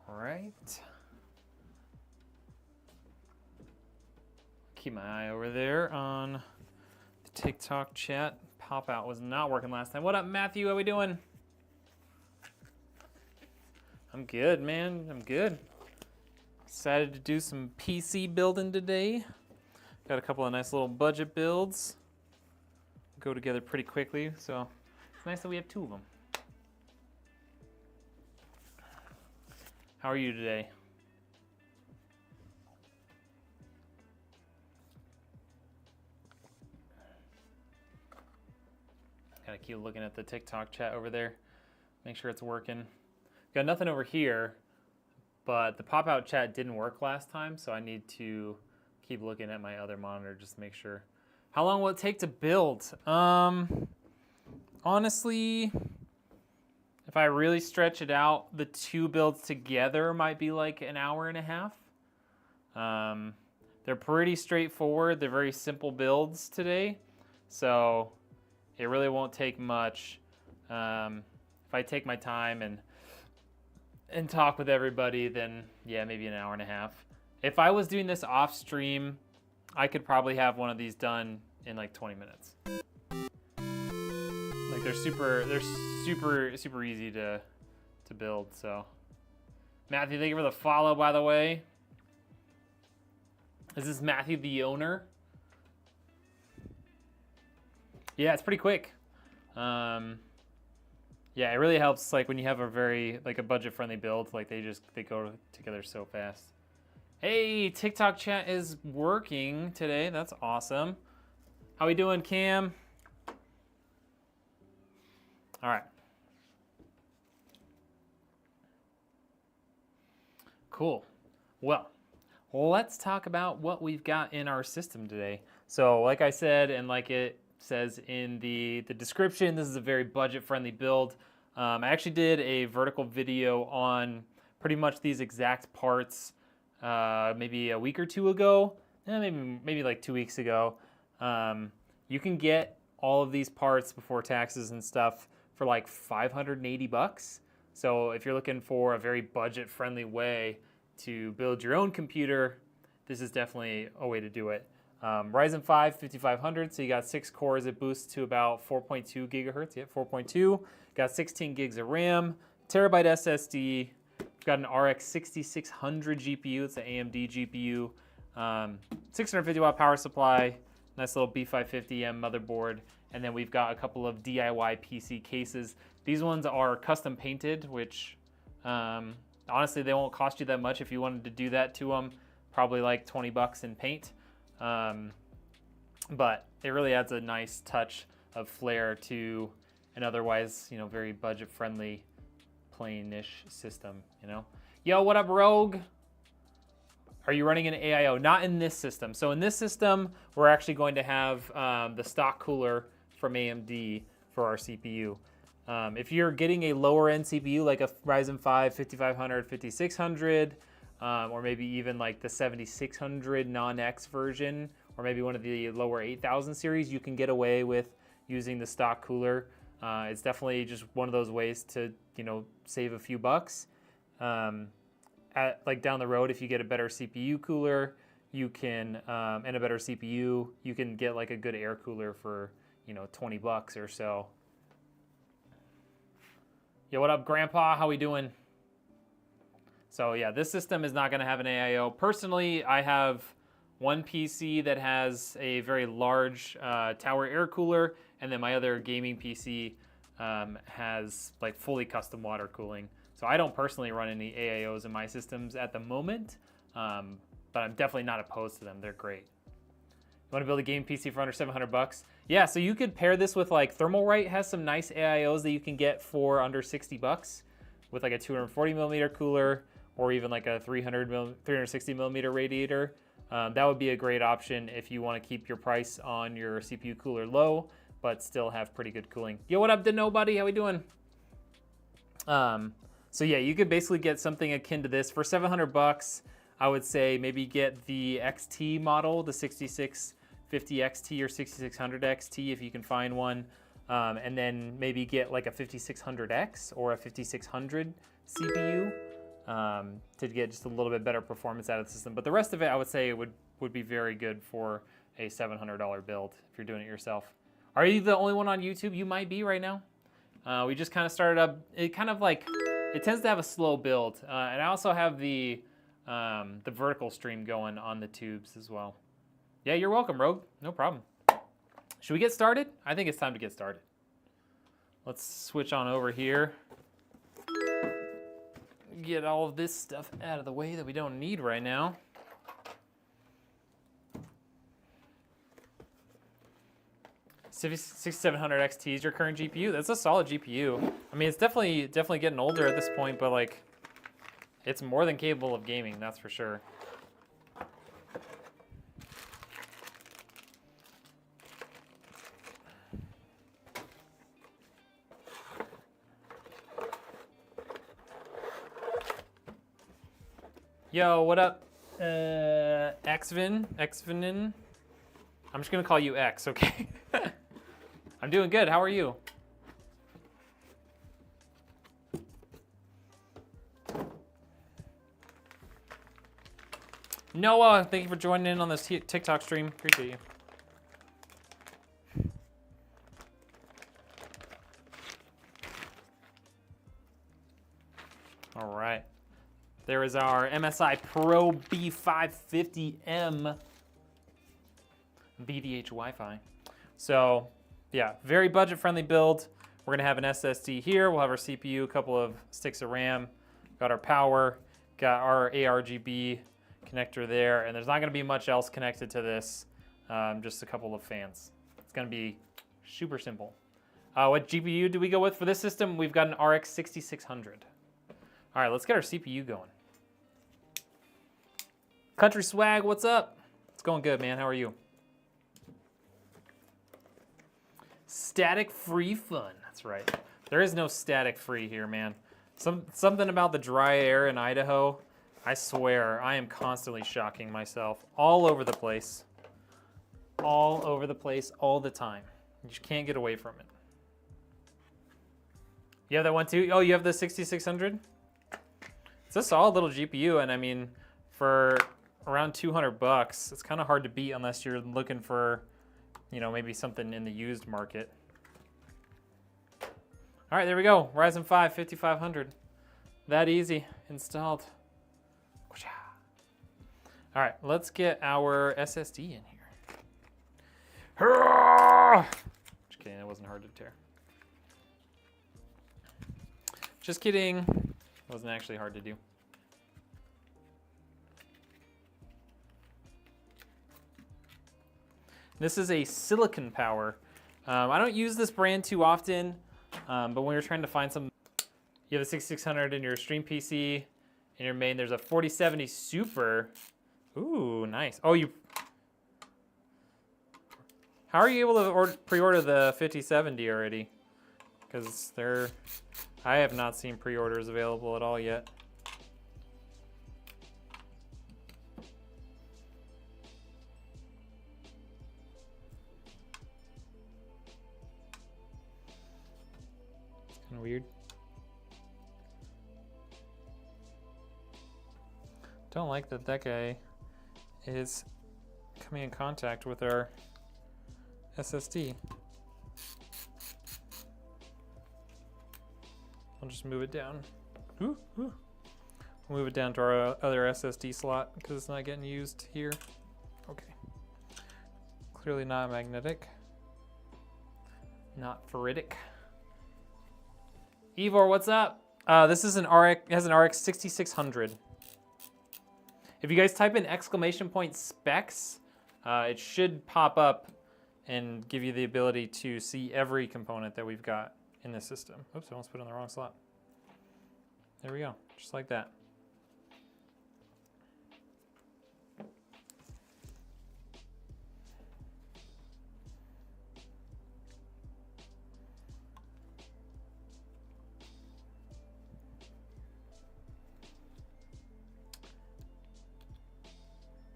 All right. Keep my eye over there on the TikTok chat. Pop out was not working last time. What up, Matthew? How we doing? I'm good, man. I'm good. Decided to do some PC building today. Got a couple of nice little budget builds. Go together pretty quickly, so it's nice that we have two of them. How are you today? Gotta keep looking at the TikTok chat over there. Make sure it's working. Got nothing over here, but the pop-out chat didn't work last time, so I need to keep looking at my other monitor just to make sure. How long will it take to build? Honestly, if I really stretch it out, the two builds together might be like an hour and a half. They're pretty straightforward. They're very simple builds today, so it really won't take much. If I take my time and talk with everybody, then yeah, maybe an hour and a half. If I was doing this off stream, I could probably have one of these done in like 20 minutes. Like they're super easy to build. So Matthew, thank you for the follow, by the way. Is this Matthew the owner? Yeah, it's pretty quick. Yeah, it really helps like when you have a very like a budget friendly build, like they go together so fast. Hey, TikTok chat is working today. That's awesome. How we doing, Cam? All right. Cool. Well, let's talk about what we've got in our system today. So like I said, and like it says in the description, this is a very budget-friendly build. I actually did a vertical video on pretty much these exact parts maybe a week or two ago, maybe like 2 weeks ago. You can get all of these parts before taxes and stuff for like 580 bucks. So if you're looking for a very budget-friendly way to build your own computer, this is definitely a way to do it. Ryzen 5 5500, so you got 6 cores. It boosts to about 4.2 gigahertz. Yeah, 4.2. Got 16 gigs of RAM, terabyte SSD. Got an RX 6600 GPU. It's an AMD GPU. 650 watt power supply. Nice little B550M motherboard. And then we've got a couple of DIY PC cases. These ones are custom painted, which honestly, they won't cost you that much if you wanted to do that to them. Probably like 20 bucks in paint. But it really adds a nice touch of flair to an otherwise, you know, very budget-friendly, plain-ish system, you know? Yo, what up, Rogue? Are you running an AIO? Not in this system. So in this system, we're actually going to have the stock cooler from AMD for our CPU. If you're getting a lower-end CPU, like a Ryzen 5 5500, 5600, or maybe even like the 7600 non-X version, or maybe one of the lower 8000 series, you can get away with using the stock cooler. It's definitely just one of those ways to, you know, save a few bucks. Like down the road, if you get a better CPU cooler, you can, and a better CPU, you can get like a good air cooler for, you know, 20 bucks or so. Yo, what up, Grandpa? How we doing? So yeah, this system is not going to have an AIO. Personally, I have one PC that has a very large tower air cooler, and then my other gaming PC has like fully custom water cooling. So I don't personally run any AIOs in my systems at the moment, but I'm definitely not opposed to them. They're great. You want to build a game PC for under 700 bucks? Yeah, so you could pair this with like Thermalright has some nice AIOs that you can get for under 60 bucks with like a 240 millimeter cooler or even like a 360 millimeter radiator. That would be a great option if you want to keep your price on your CPU cooler low, but still have pretty good cooling. Yo, what up to nobody? How we doing? So yeah, you could basically get something akin to this for 700 bucks. I would say maybe get the XT model, the 6650 XT or 6600 XT if you can find one, and then maybe get like a 5600X or a 5600 CPU. to get just a little bit better performance out of the system. But the rest of it, I would say, would be very good for a $700 build if you're doing it yourself. Are you the only one on YouTube? You might be right now. We just kind of started up. It kind of like, it tends to have a slow build. And I also have the vertical stream going on the tubes as well. Yeah, you're welcome, Rogue. No problem. Should we get started? I think it's time to get started. Let's switch on over here. Get all of this stuff out of the way that we don't need right now. $6,700 XT is your current GPU. That's a solid GPU. I mean, it's definitely getting older at this point, but like, it's more than capable of gaming, that's for sure. Yo, what up, Xvin? I'm just gonna call you X, okay? I'm doing good, how are you? Noah, thank you for joining in on this TikTok stream, appreciate you. All right. There is our MSI Pro B550M VDH Wi-Fi. So yeah, very budget-friendly build. We're gonna have an SSD here. We'll have our CPU, a couple of sticks of RAM, got our power, got our ARGB connector there, and there's not gonna be much else connected to this, just a couple of fans. It's gonna be super simple. What GPU do we go with for this system? We've got an RX 6600. All right, let's get our CPU going. Country Swag, what's up? It's going good, man. How are you? Static free fun. That's right. There is no static free here, man. Something about the dry air in Idaho. I swear, I am constantly shocking myself all over the place. All over the place, all the time. You just can't get away from it. You have that one too? Oh, you have the 6600? It's a solid little GPU, and I mean, for around 200 bucks, it's kind of hard to beat unless you're looking for, you know, maybe something in the used market. All right, there we go. Ryzen 5 5500. That easy, installed. All right, let's get our SSD in here. Just kidding, that wasn't hard to tear. Just kidding, it wasn't actually hard to do. This is a silicon power. I don't use this brand too often, but when you're trying to find some, you have a 6600 in your stream PC, in your main, there's a 4070 Super. Ooh, nice. Oh, how are you able to pre-order the 5070 already? Because I have not seen pre-orders available at all yet. Weird. Don't like that guy is coming in contact with our SSD. I'll just move it down. We'll move it down to our other SSD slot because it's not getting used here. Okay. Clearly not magnetic. Not ferritic. Ivor, what's up? This is an RX 6600. If you guys type in ! specs, it should pop up and give you the ability to see every component that we've got in the system. Oops, I almost put it in the wrong slot. There we go, just like that.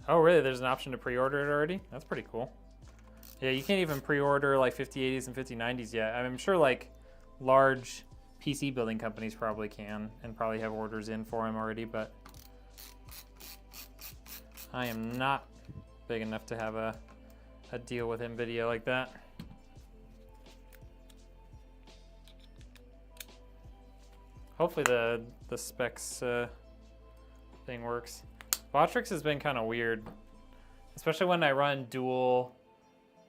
Oh, really? There's an option to pre-order it already? That's pretty cool. Yeah, you can't even pre-order like 5080s and 5090s yet. I'm sure like large PC building companies probably can and probably have orders in for them already, but I am not big enough to have a deal with Nvidia like that. Hopefully the specs thing works. Botrix has been kind of weird, especially when I run dual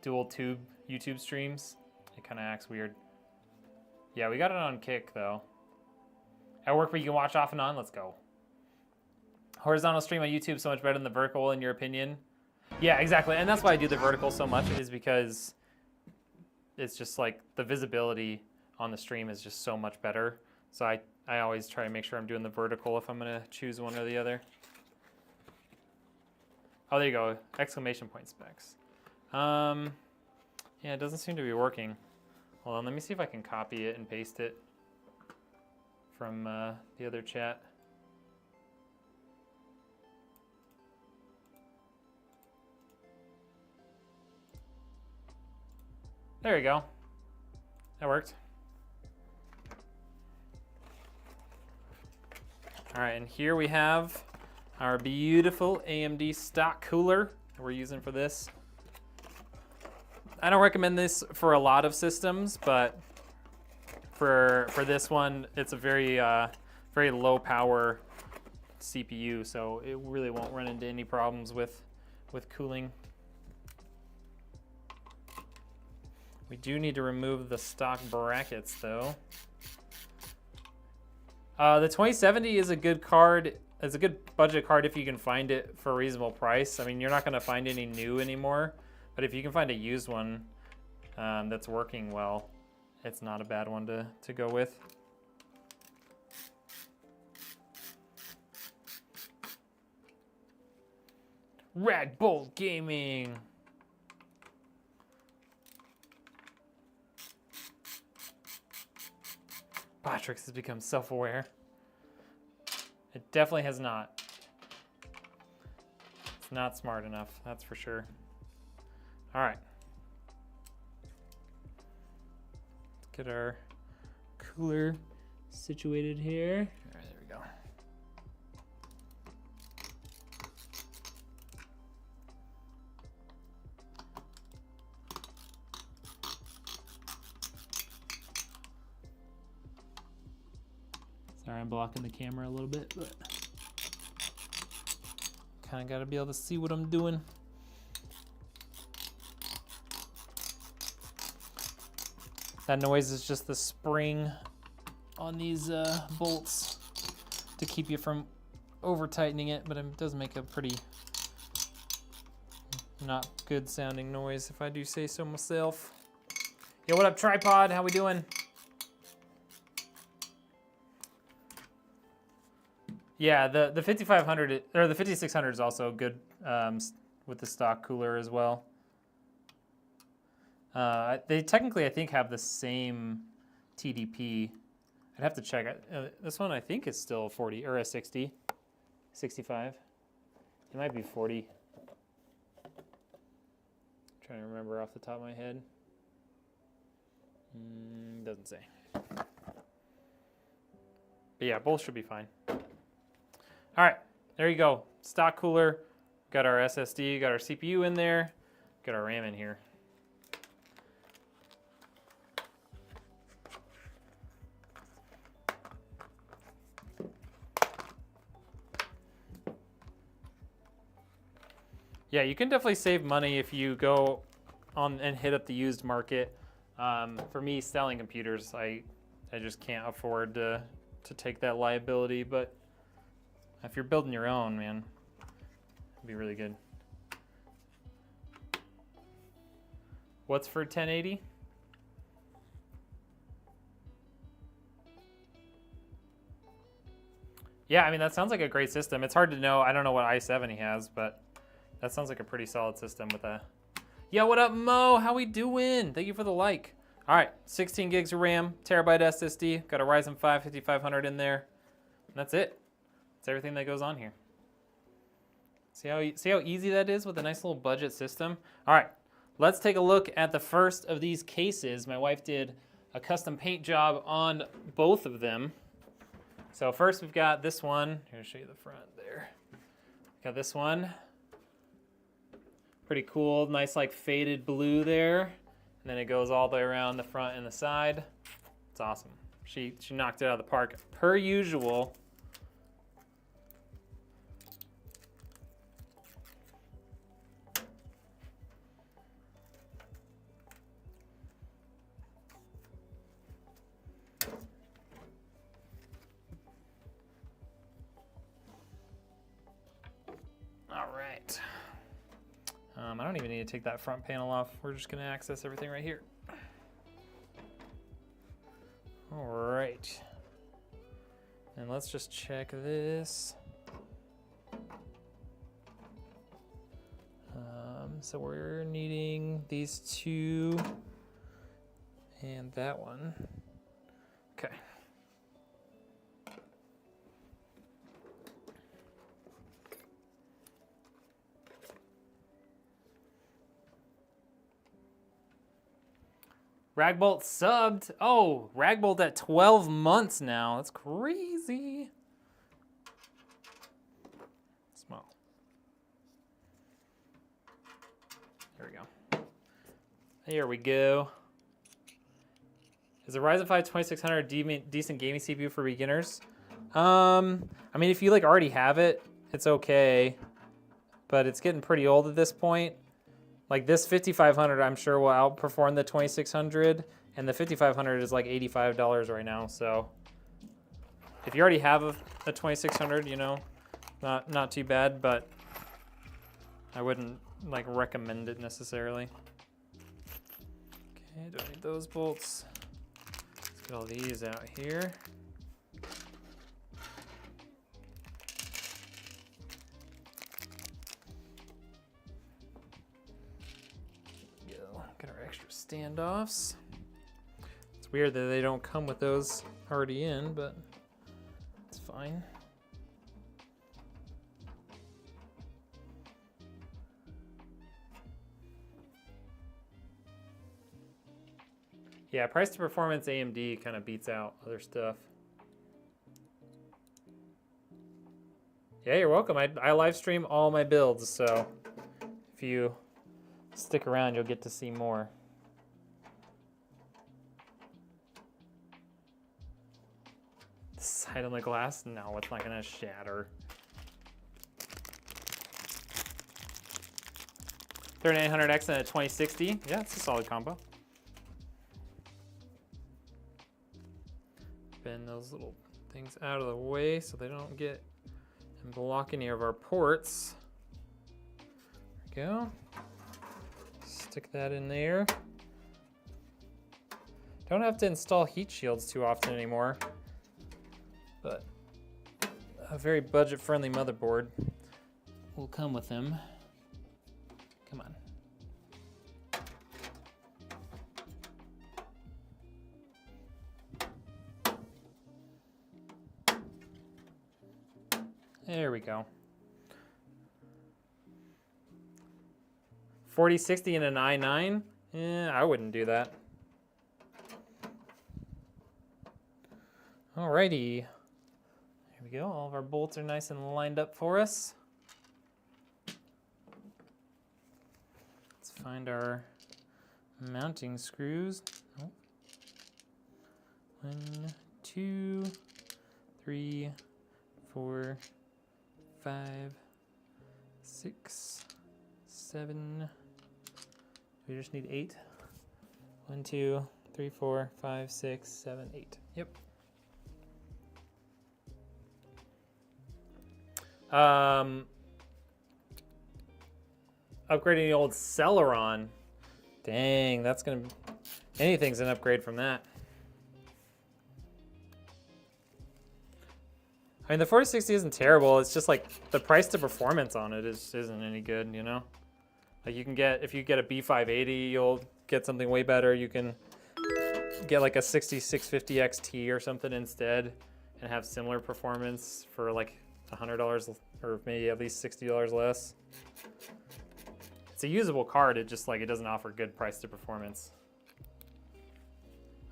tube YouTube streams. It kind of acts weird. Yeah, we got it on Kick though. At work where you can watch off and on, let's go. Horizontal stream on YouTube so much better than the vertical in your opinion? Yeah, exactly, and that's why I do the vertical so much, is because it's just like the visibility on the stream is just so much better. So I always try to make sure I'm doing the vertical if I'm gonna choose one or the other. Oh, there you go, exclamation point specs. Yeah, it doesn't seem to be working. Hold on, let me see if I can copy it and paste it from the other chat. There you go. That worked. All right, and here we have our beautiful AMD stock cooler that we're using for this. I don't recommend this for a lot of systems, but for this one, it's a very very low power CPU, so it really won't run into any problems with cooling. We do need to remove the stock brackets though. The 2070 is a good card. It's a good budget card if you can find it for a reasonable price. I mean, you're not going to find any new anymore, but if you can find a used one that's working well, it's not a bad one to go with. Ragbolt Gaming. Botrix has become self-aware. It definitely has not. It's not smart enough, that's for sure. All right. Let's get our cooler situated here. All right, there we go. Sorry, I'm blocking the camera a little bit, but kind of got to be able to see what I'm doing. That noise is just the spring on these bolts to keep you from over tightening it, but it does make a pretty not good sounding noise if I do say so myself. Yo, what up, tripod? How we doing? Yeah, the 5500 or the 5600 is also good with the stock cooler as well. They technically, I think, have the same TDP. I'd have to check. This one, I think, is still 40 or a 60, 65. It might be 40. I'm trying to remember off the top of my head. Doesn't say. But yeah, both should be fine. All right, there you go. Stock cooler. Got our SSD, got our CPU in there, got our RAM in here. Yeah, you can definitely save money if you go on and hit up the used market. For me, selling computers, I just can't afford to take that liability, but if you're building your own, man, it'd be really good. What's for 1080? Yeah, I mean, that sounds like a great system. It's hard to know. I don't know what i7 he has, but that sounds like a pretty solid system with a... Yo, what up, Mo? How we doing? Thank you for the like. All right, 16 gigs of RAM, terabyte SSD, got a Ryzen 5 5500 in there. And that's it. That's everything that goes on here. See how easy that is with a nice little budget system? All right, let's take a look at the first of these cases. My wife did a custom paint job on both of them. So first we've got this one. Here, I'll show you the front there. Got this one. Pretty cool, nice like faded blue there. And then it goes all the way around the front and the side. It's awesome. She knocked it out of the park per usual. All right. I don't even need to take that front panel off. We're just gonna access everything right here. All right. And let's just check this. So we're needing these two and that one. Okay. Ragbolt subbed. Oh, Ragbolt at 12 months now. That's crazy. Small. There we go. There we go. Is the Ryzen 5 2600 a decent gaming CPU for beginners? I mean, if you like already have it, it's okay. But it's getting pretty old at this point. Like this 5500, I'm sure will outperform the 2600, and the 5500 is like $85 right now. So if you already have a 2600, you know, not too bad, but I wouldn't like recommend it necessarily. Okay, don't need those bolts. Let's get all these out here. Get our extra standoffs. It's weird that they don't come with those already in, but it's fine. Yeah, price to performance AMD kind of beats out other stuff. Yeah, you're welcome. I live stream all my builds, so if you stick around, you'll get to see more. The side on the glass? No, it's not gonna shatter. 3900X and a 2060. Yeah, it's a solid combo. Bend those little things out of the way so they don't get and block any of our ports. There we go. Stick that in there. Don't have to install heat shields too often anymore, but a very budget-friendly motherboard will come with them. Come on. There we go. 4060 and an i9? I wouldn't do that. Alrighty. There we go. All of our bolts are nice and lined up for us. Let's find our mounting screws. Oh. 1, 2, 3, 4, 5, 6, 7. We just need 8. 1, 2, 3, 4, 5, 6, 7, 8. Yep. Upgrading the old Celeron. Dang, that's gonna be, anything's an upgrade from that. I mean, the 4060 isn't terrible. It's just like the price to performance on it isn't any good, you know? Like you can get, if you get a B580, you'll get something way better. You can get like a 6650 XT or something instead and have similar performance for like $100 or maybe at least $60 less. It's a usable card, it just like, it doesn't offer good price to performance.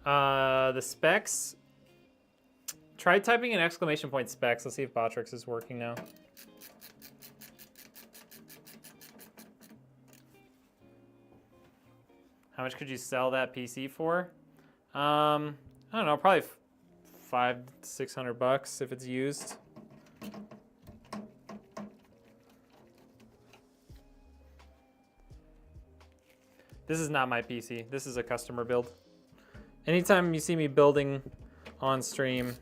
The specs. Try typing in exclamation point specs. Let's see if Botrix is working now. How much could you sell that PC for? I don't know, probably $500 to $600 if it's used. This is not my PC. This is a customer build. Anytime you see me building on stream,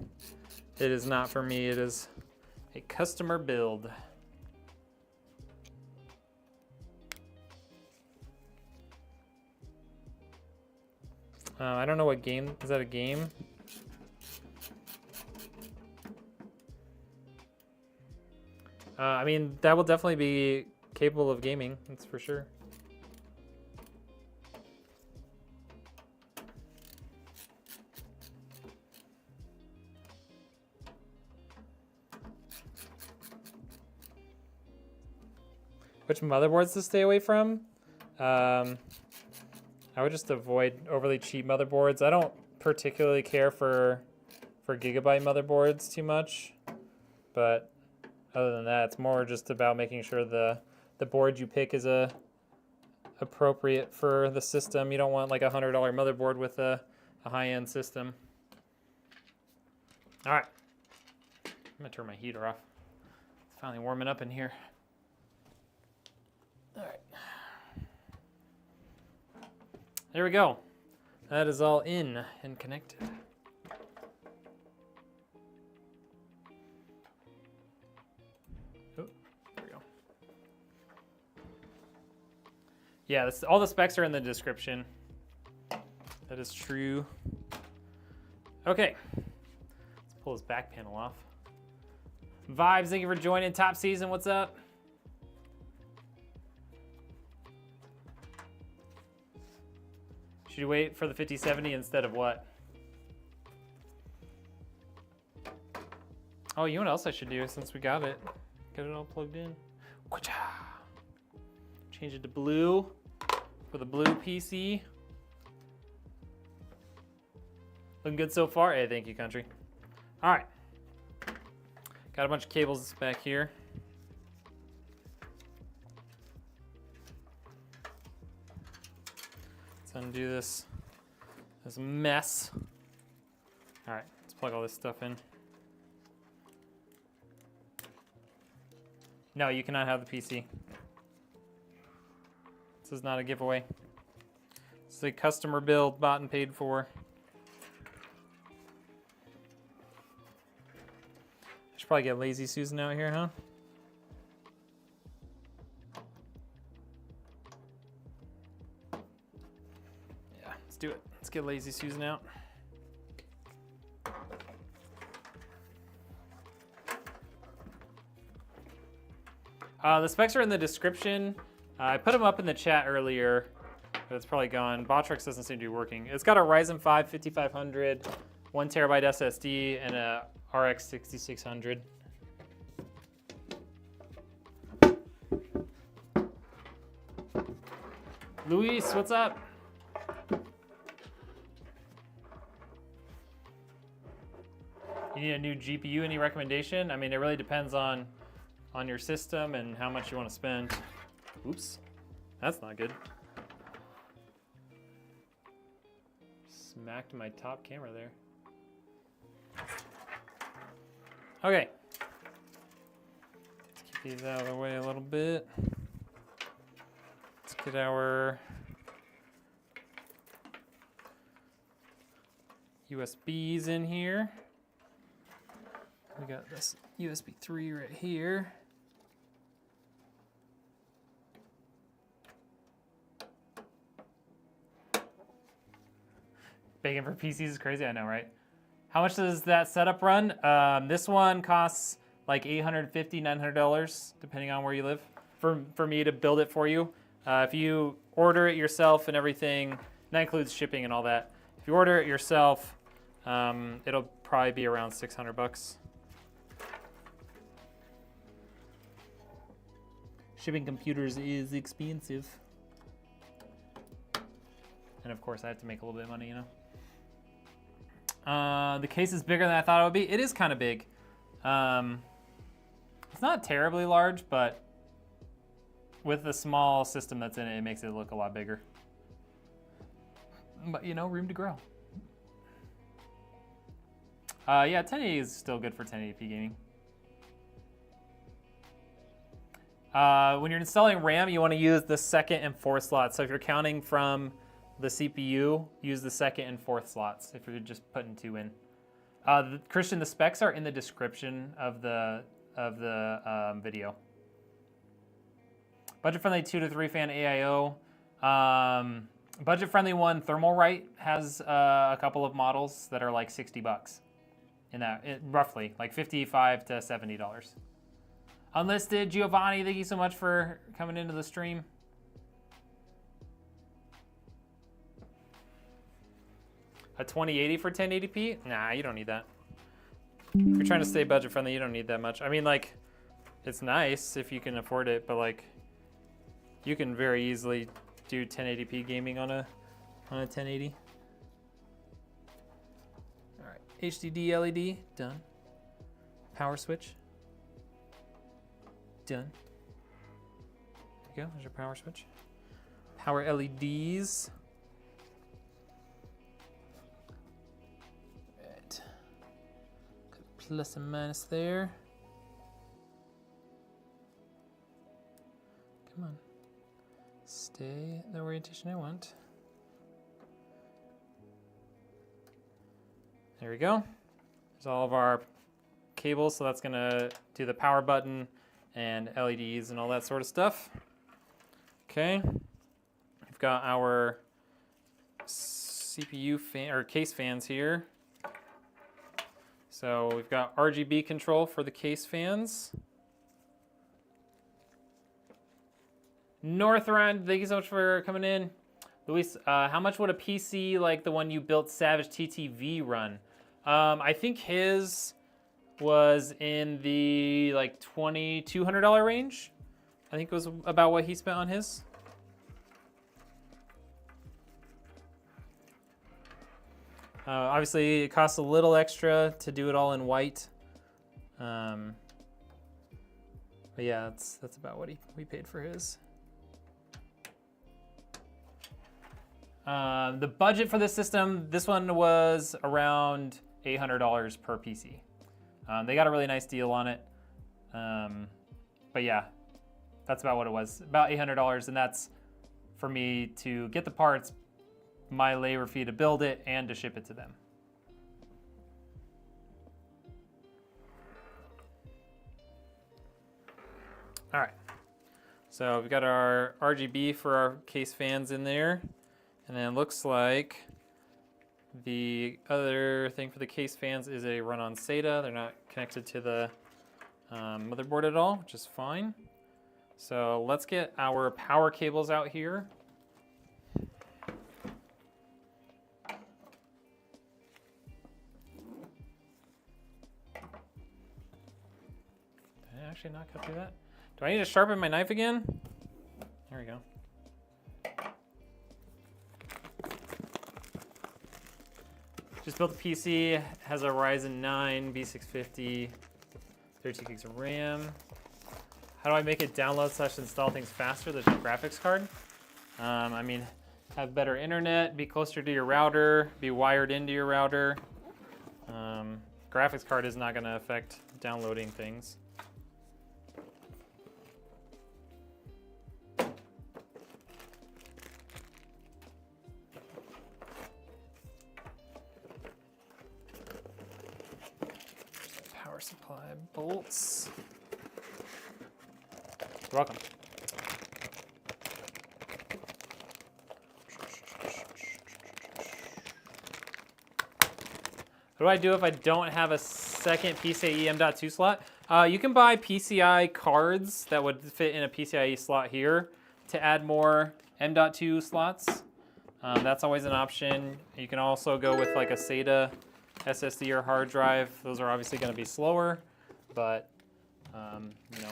it is not for me. It is a customer build. I don't know what game. Is that a game? I mean, that will definitely be capable of gaming. That's for sure. Which motherboards to stay away from? I would just avoid overly cheap motherboards. I don't particularly care for gigabyte motherboards too much, but other than that, it's more just about making sure the board you pick is appropriate for the system. You don't want like a $100 motherboard with a high-end system. All right, I'm gonna turn my heater off. It's finally warming up in here. All right. There we go. That is all in and connected. Oh, there we go. Yeah, all the specs are in the description. That is true. Okay, let's pull this back panel off. Vibes, thank you for joining. Top Season, what's up? Should you wait for the 5070 instead of what? Oh, you know what else I should do since we got it? Get it all plugged in. Change it to blue for the blue PC. Looking good so far. Hey, thank you, country. All right. Got a bunch of cables back here. Let's undo this mess. All right, let's plug all this stuff in. No, you cannot have the PC. This is not a giveaway. This is a customer build, bought and paid for. I should probably get Lazy Susan out here, huh? Do it. Let's get Lazy Susan out. The specs are in the description. I put them up in the chat earlier, but it's probably gone. Botrix doesn't seem to be working. It's got a Ryzen 5 5500, 1 terabyte SSD, and a RX 6600. Luis, what's up? You need a new GPU, any recommendation? I mean, it really depends on your system and how much you want to spend. Oops, that's not good. Smacked my top camera there. Okay. Let's keep these out of the way a little bit. Let's get our USBs in here. We got this USB 3 right here. Begging for PCs is crazy, I know, right? How much does that setup run? This one costs like $850, $900, depending on where you live, for me to build it for you. If you order it yourself and everything, that includes shipping and all that. If you order it yourself, it'll probably be around $600. Shipping computers is expensive. And of course I have to make a little bit of money, you know? The case is bigger than I thought it would be. It is kind of big. It's not terribly large, but with the small system that's in it, it makes it look a lot bigger. But you know, room to grow. Yeah, 1080 is still good for 1080p gaming. When you're installing RAM, you want to use the second and fourth slots. So if you're counting from the CPU, use the second and fourth slots if you're just putting 2 in. Christian, the specs are in the description of the video. Budget-friendly 2 to 3 fan AIO. Budget-friendly one, Thermalright, has a couple of models that are like $60 in that, roughly, like $55 to $70. Unlisted, Giovanni, thank you so much for coming into the stream. A 2080 for 1080p? Nah, you don't need that. If you're trying to stay budget friendly, you don't need that much. I mean, like, it's nice if you can afford it, but like, you can very easily do 1080p gaming on a 1080. All right, HDD LED, done. Power switch, done. There you go, there's your power switch. Power LEDs. Right. Plus and minus there. Come on. Stay the orientation I want. There we go. There's all of our cables, so that's gonna do the power button and LEDs and all that sort of stuff. Okay. We've got our CPU fan or case fans here. So we've got RGB control for the case fans. Northrun, thank you so much for coming in. Luis, how much would a PC like the one you built, Savage TTV, run? I think his was in the like $2,200 range. I think it was about what he spent on his. Obviously, it costs a little extra to do it all in white. But yeah, that's about what we paid for his. The budget for this system, this one was around $800 per PC. They got a really nice deal on it. But yeah, that's about what it was, about $800, and that's for me to get the parts, my labor fee to build it, and to ship it to them. All right, so we've got our RGB for our case fans in there, and then it looks like the other thing for the case fans is a run-on SATA. They're not connected to the motherboard at all, which is fine. So let's get our power cables out here. Did I actually not cut through that? Do I need to sharpen my knife again? There we go. Just built a PC, has a Ryzen 9 B650, 32 gigs of RAM. How do I make it download/install things faster? There's a graphics card. I mean, have better internet, be closer to your router, be wired into your router. Graphics card is not going to affect downloading things. Power supply bolts. You're welcome. What do I do if I don't have a second PCIe M.2 slot? You can buy PCI cards that would fit in a PCIe slot here to add more M.2 slots. That's always an option. You can also go with like a SATA SSD or hard drive. Those are obviously going to be slower, but you know,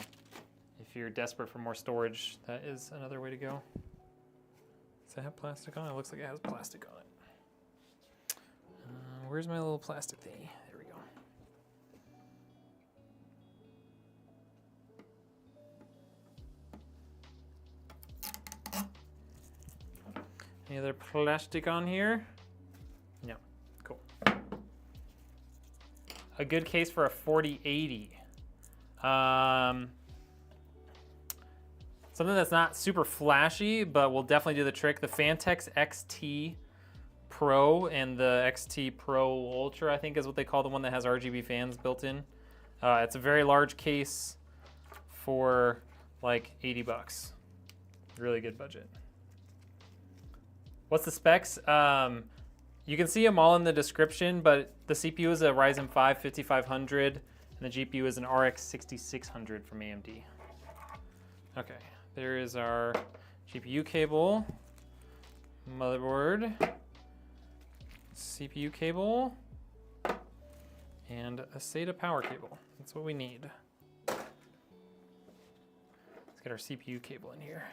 if you're desperate for more storage, that is another way to go. Does it have plastic on it? It looks like it has plastic on it. Where's my little plastic thingy? There we go. Any other plastic on here? No. Cool. A good case for a 4080. Something that's not super flashy, but will definitely do the trick. The Fantex XT Pro and the XT Pro Ultra, I think is what they call the one that has RGB fans built in. It's a very large case for like 80 bucks. Really good budget. What's the specs? You can see them all in the description, but the CPU is a Ryzen 5 5500 and the GPU is an RX 6600 from AMD. Okay, there is our GPU cable, motherboard, CPU cable, and a SATA power cable. That's what we need. Let's get our CPU cable in here.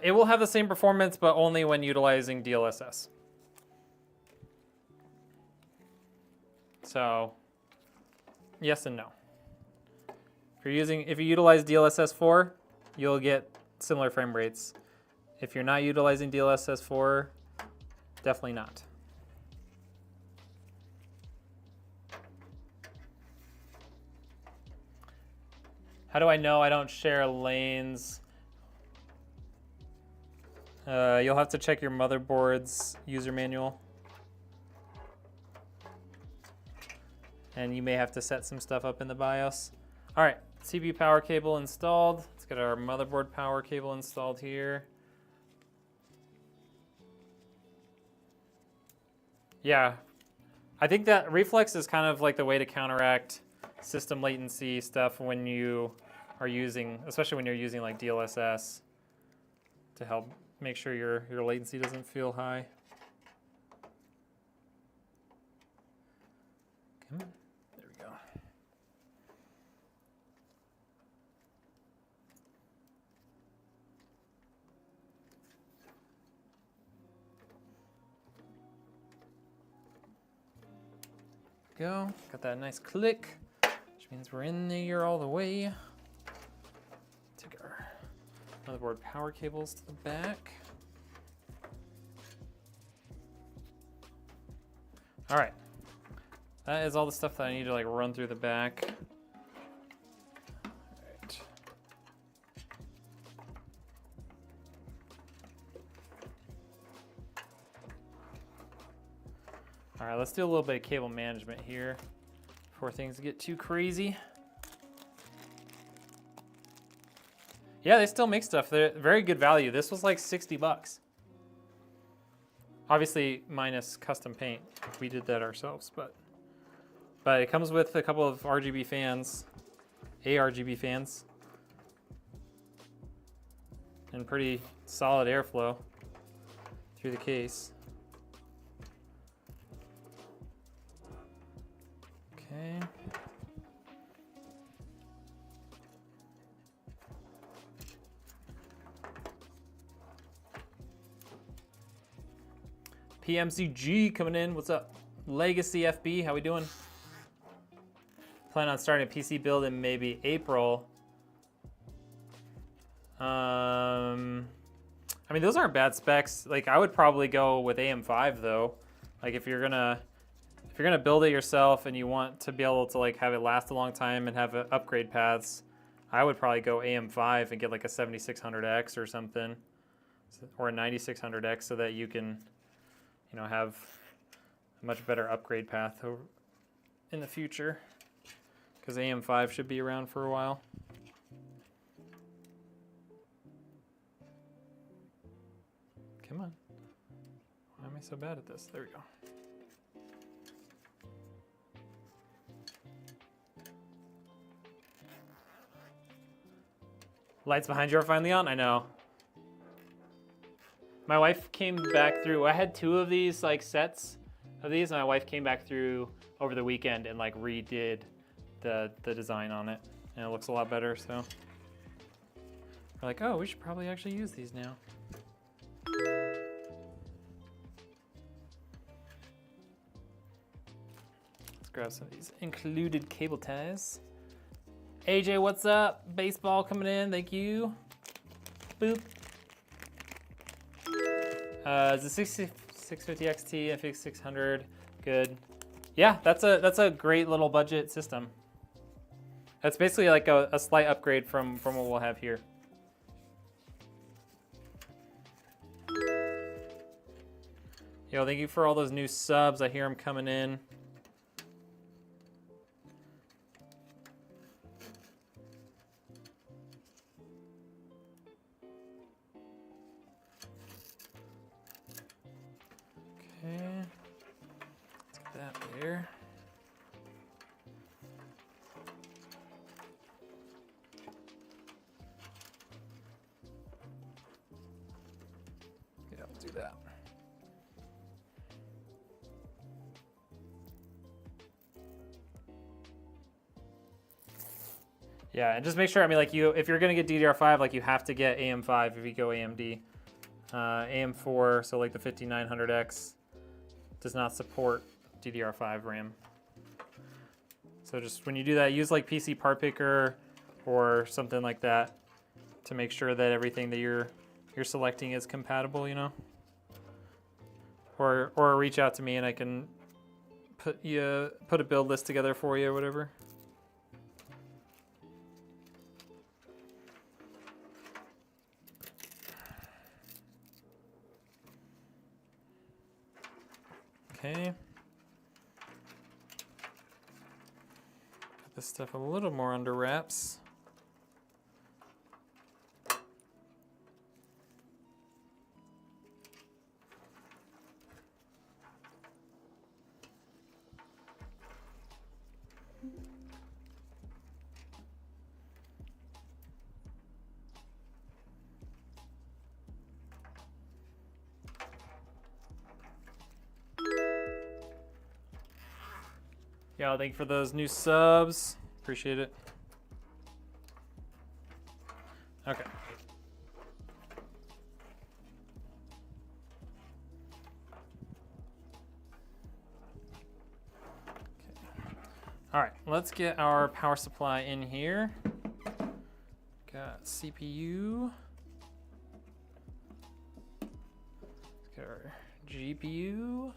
It will have the same performance, but only when utilizing DLSS. So, yes and no. If you utilize DLSS 4, you'll get similar frame rates. If you're not utilizing DLSS 4, definitely not. How do I know I don't share lanes? You'll have to check your motherboard's user manual. And you may have to set some stuff up in the BIOS. All right, CPU power cable installed. Let's get our motherboard power cable installed here. Yeah, I think that reflex is kind of like the way to counteract system latency stuff when you are using, especially when you're using like DLSS to help make sure your latency doesn't feel high. Come on, there we go. Go, got that nice click, which means we're in there all the way. Take our motherboard power cables to the back. All right, that is all the stuff that I need to like run through the back. All right, let's do a little bit of cable management here before things get too crazy. Yeah, they still make stuff. They're very good value. This was like 60 bucks. Obviously minus custom paint. We did that ourselves, but it comes with a couple of RGB fans, ARGB fans, and pretty solid airflow through the case. Okay. PMCG coming in. What's up? Legacy FB, how we doing? Plan on starting a PC build in maybe April. I mean, those aren't bad specs. Like, I would probably go with AM5 though. Like, if you're gonna build it yourself and you want to be able to like have it last a long time and have upgrade paths, I would probably go AM5 and get like a 7600X or something, or a 9600X, so that you can, you know, have a much better upgrade path in the future, because AM5 should be around for a while. Come on. Why am I so bad at this? There we go. Lights behind you are finally on? I know. My wife came back through, I had 2 of these like sets of these, and my wife came back through over the weekend and like redid the design on it, and it looks a lot better, so. We're like, oh, we should probably actually use these now. grab some of these included cable ties. AJ, what's up? Baseball coming in, thank you. Boop. Is the 650 XT, FX 600, good. Yeah, that's a great little budget system. That's basically like a slight upgrade from what we'll have here. Yo, thank you for all those new subs. I hear them coming in. Okay, let's get that there. Yeah, we'll do that. Yeah, and just make sure, I mean, like if you're gonna get DDR5, like you have to get AM5 if you go AMD. AM4, so like the 5900X, does not support DDR5 RAM. So just when you do that, use like PC Part Picker or something like that to make sure that everything that you're selecting is compatible, you know? Or reach out to me and I can put a build list together for you or whatever. Okay. Got this stuff a little more under wraps. Yeah, thank you for those new subs. Appreciate it. Okay. All right, let's get our power supply in here. Got CPU. Let's get our GPU.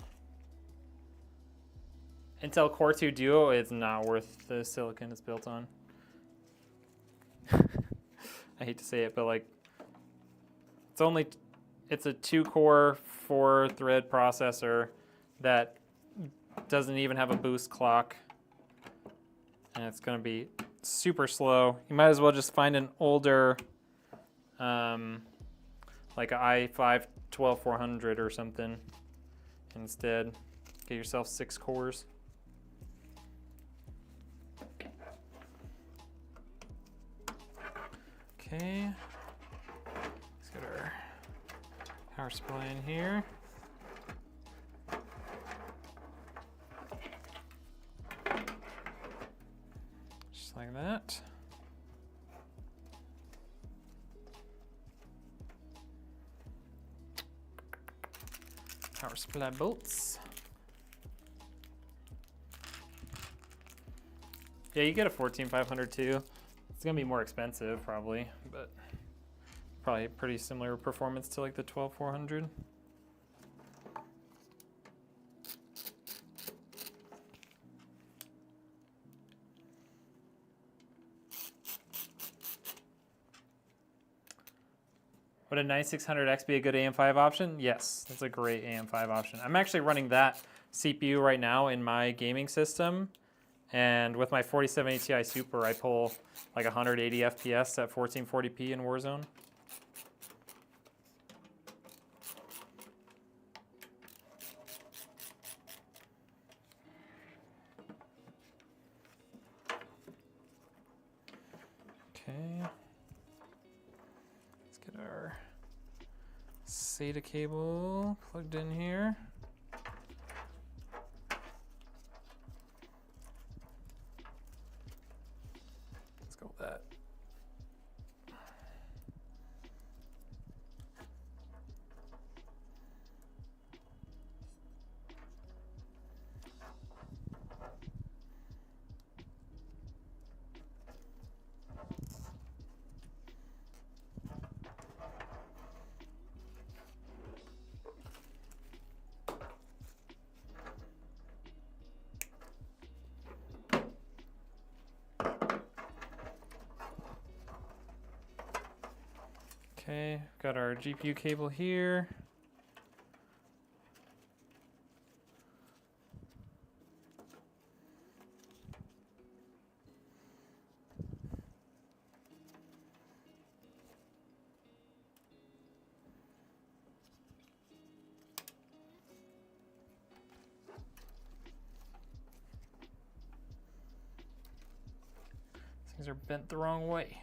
Intel Core 2 Duo is not worth the silicon it's built on. I hate to say it, but like, it's a 2-core, 4-thread processor that doesn't even have a boost clock. And it's gonna be super slow. You might as well just find an older, like an i5 12400 or something instead. Get yourself 6 cores. Okay, let's get our power supply in here. Just like that. Power supply bolts. Yeah, you get a 14500 too. It's gonna be more expensive probably, but probably pretty similar performance to like the 12400. Would a 9600X be a good AM5 option? Yes, that's a great AM5 option. I'm actually running that CPU right now in my gaming system. And with my 4070 Ti Super, I pull like 180 FPS at 1440p in Warzone. Okay. Let's get our SATA cable plugged in here. That. our GPU cable here. These are bent the wrong way.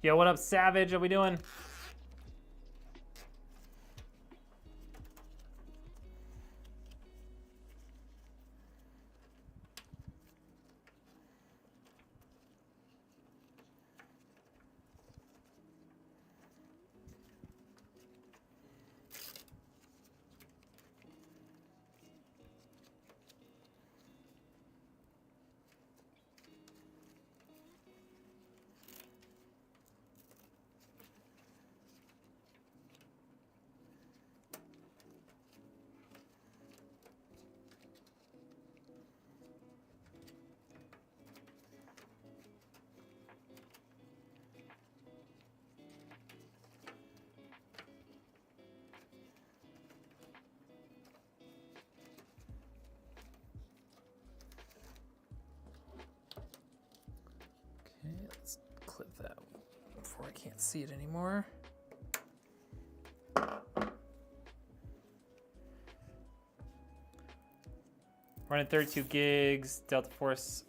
Yo, what up, Savage? How we doing? Let's clip that before I can't see it anymore. Running 32 gigs, Delta Force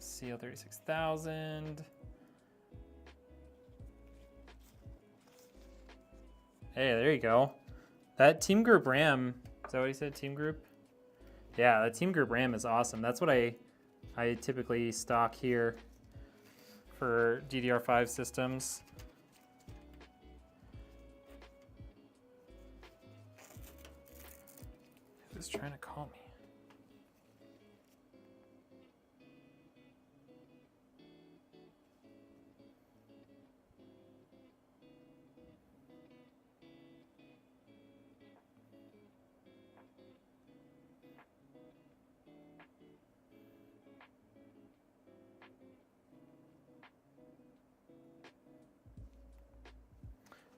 CL36000. Hey, there you go. That Team Group RAM, is that what he said, Team Group? Yeah, that Team Group RAM is awesome. That's what I typically stock here for DDR5 systems. Who's trying to call me?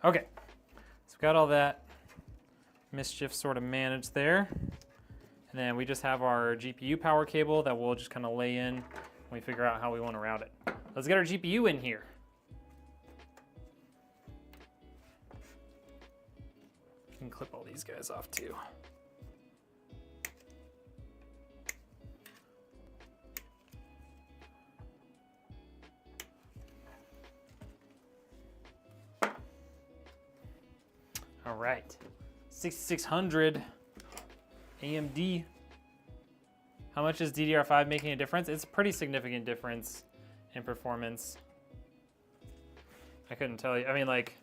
Okay, so we've got all that mischief sort of managed there. And then we just have our GPU power cable that we'll just kind of lay in when we figure out how we want to route it. Let's get our GPU in here. You can clip all these guys off too. All right, 6600 AMD. How much is DDR5 making a difference? It's a pretty significant difference in performance. I couldn't tell you. I mean, like,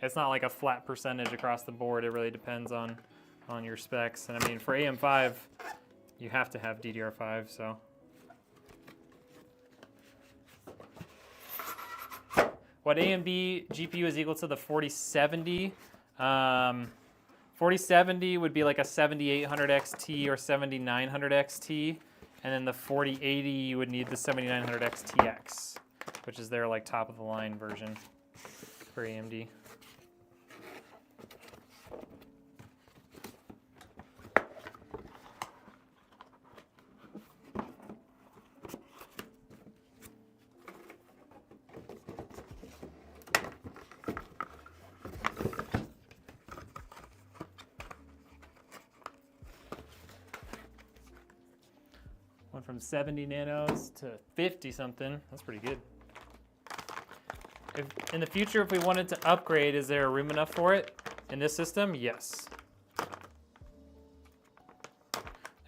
it's not like a flat percentage across the board. It really depends on your specs. And I mean, for AM5, you have to have DDR5, so. What AMD GPU is equal to the 4070? 4070 would be like a 7800 XT or 7900 XT, and then the 4080 you would need the 7900 XTX, which is their like top of the line version for AMD. Went from 70 nanos to 50 something. That's pretty good. If, in the future, if we wanted to upgrade, is there room enough for it in this system? Yes.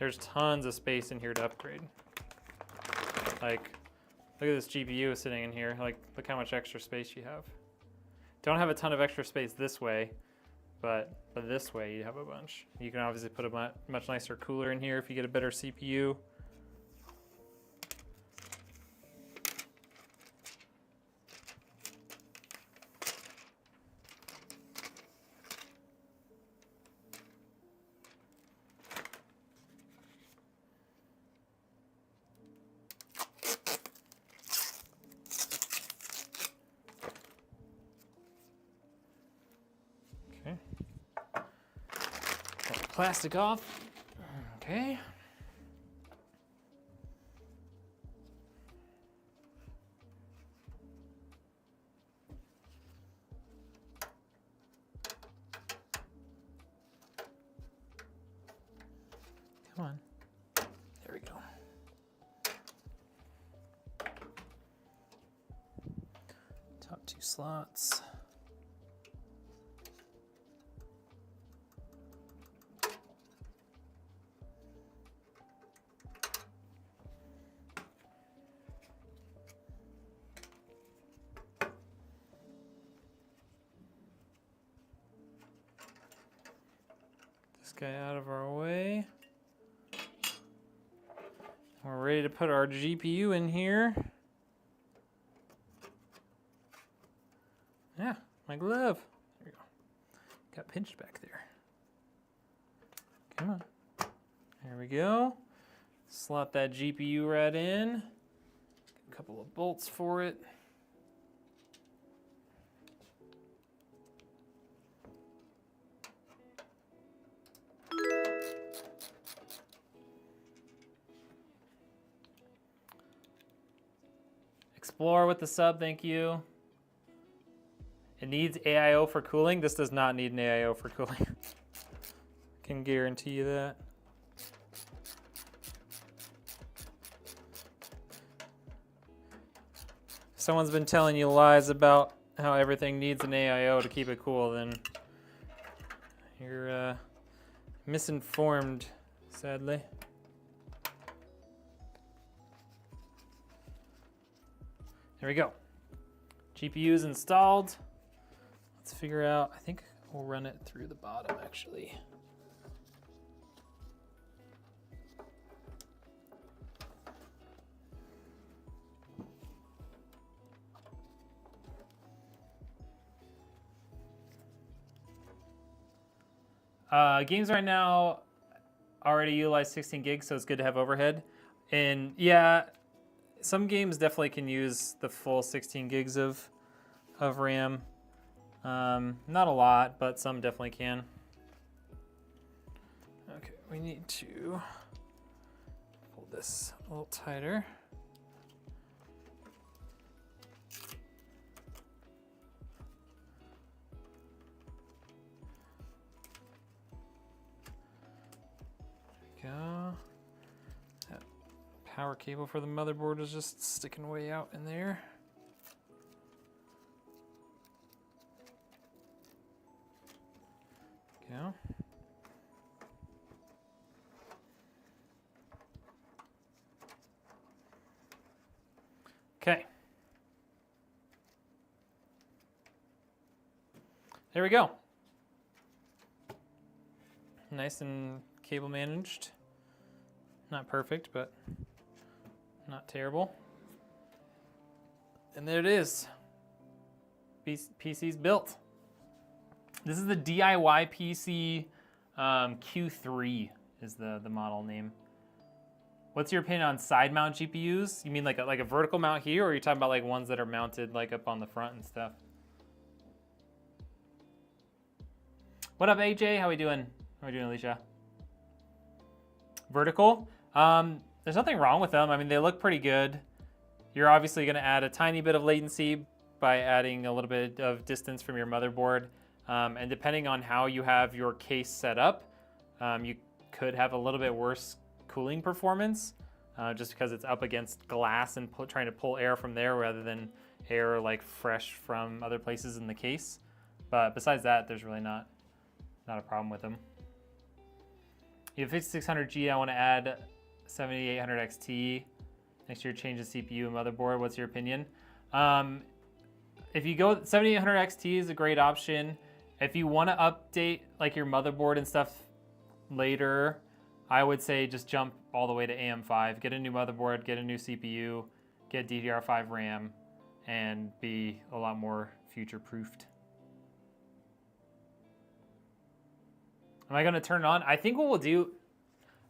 There's tons of space in here to upgrade. Like, look at this GPU sitting in here. Like, look how much extra space you have. Don't have a ton of extra space this way, but this way you have a bunch. You can obviously put a much nicer cooler in here if you get a better CPU. Okay. Got the plastic off. Okay. Come on. There we go. Top 2 slots. This guy out of our way. We're ready to put our GPU in here. Yeah, my glove. There we go. Got pinched back there. Come on. There we go. Slot that GPU right in. A couple of bolts for it. Explore with the sub, thank you. It needs AIO for cooling. This does not need an AIO for cooling. Can guarantee you that. If someone's been telling you lies about how everything needs an AIO to keep it cool, then you're misinformed, sadly. There we go. GPU is installed. Let's figure out, I think we'll run it through the bottom actually. Games right now already utilize 16 gigs, so it's good to have overhead. And yeah, some games definitely can use the full 16 gigs of RAM. Not a lot, but some definitely can. Okay, we need to pull this a little tighter. There we go. That power cable for the motherboard is just sticking way out in there. Go. Okay. There we go. Nice and cable managed. Not perfect, but not terrible. And there it is. PC's built. This is the DIY PC Q3 is the model name. What's your opinion on side mount GPUs? You mean like a vertical mount here, or are you talking about like ones that are mounted like up on the front and stuff? What up, AJ? How we doing? How we doing, Alicia? Vertical? There's nothing wrong with them. I mean, they look pretty good. You're obviously going to add a tiny bit of latency by adding a little bit of distance from your motherboard. And depending on how you have your case set up, you could have a little bit worse cooling performance just because it's up against glass and trying to pull air from there rather than air like fresh from other places in the case. But besides that, there's really not a problem with them. You have 5600G, I want to add 7800 XT. Next year, change the CPU and motherboard. What's your opinion? If you go, 7800 XT is a great option. If you want to update like your motherboard and stuff later, I would say just jump all the way to AM5, get a new motherboard, get a new CPU, get DDR5 RAM, and be a lot more future-proofed. Am I gonna turn it on? I think what we'll do,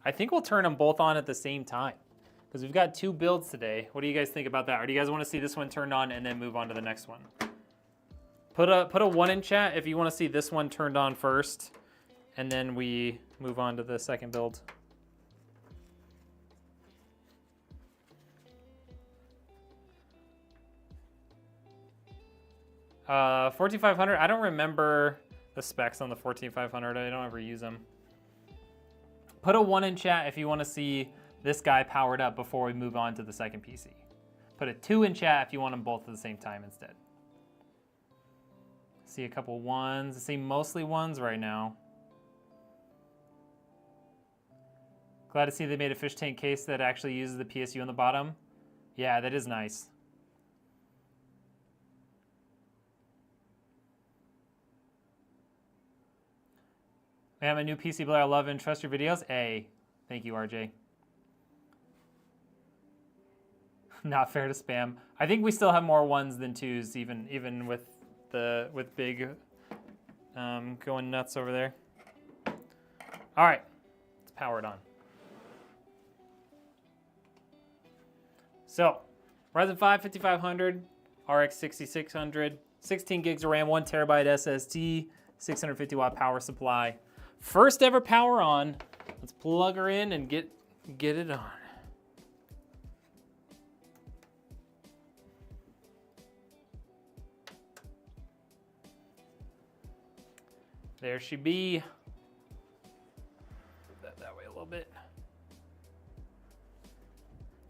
I think we'll turn them both on at the same time because we've got 2 builds today. What do you guys think about that? Or do you guys want to see this one turned on and then move on to the next one? Put a 1 in chat if you want to see this one turned on first, and then we move on to the second build. 14500. I don't remember the specs on the 14500. I don't ever use them. Put a 1 in chat if you want to see this guy powered up before we move on to the second PC. Put a 2 in chat if you want them both at the same time instead. See a couple 1s. I see mostly 1s right now. Glad to see they made a fish tank case that actually uses the PSU on the bottom. Yeah, that is nice. I have a new PC player. I love and trust your videos. Hey, thank you, RJ. Not fair to spam. I think we still have more 1s than 2s, even with big going nuts over there. All right, let's power it on. So, Ryzen 5 5500, RX 6600, 16 gigs of RAM, 1 terabyte SSD, 650 watt power supply. First ever power on. Let's plug her in and get it on. There she be. That way a little bit.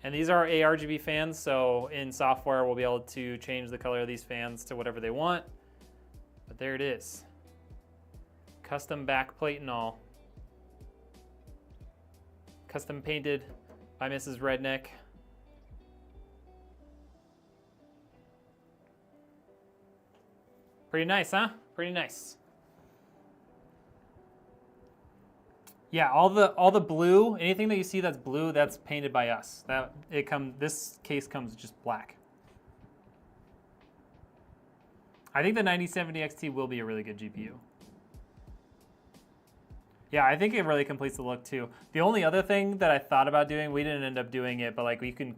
And these are ARGB fans, so in software we'll be able to change the color of these fans to whatever they want. But there it is. Custom backplate and all. Custom painted by Mrs. Redneck. Pretty nice, huh? Pretty nice. Yeah, all the blue, anything that you see that's blue, that's painted by us. This case comes just black. I think the 9070 XT will be a really good GPU. Yeah, I think it really completes the look too. The only other thing that I thought about doing, we didn't end up doing it, but like you can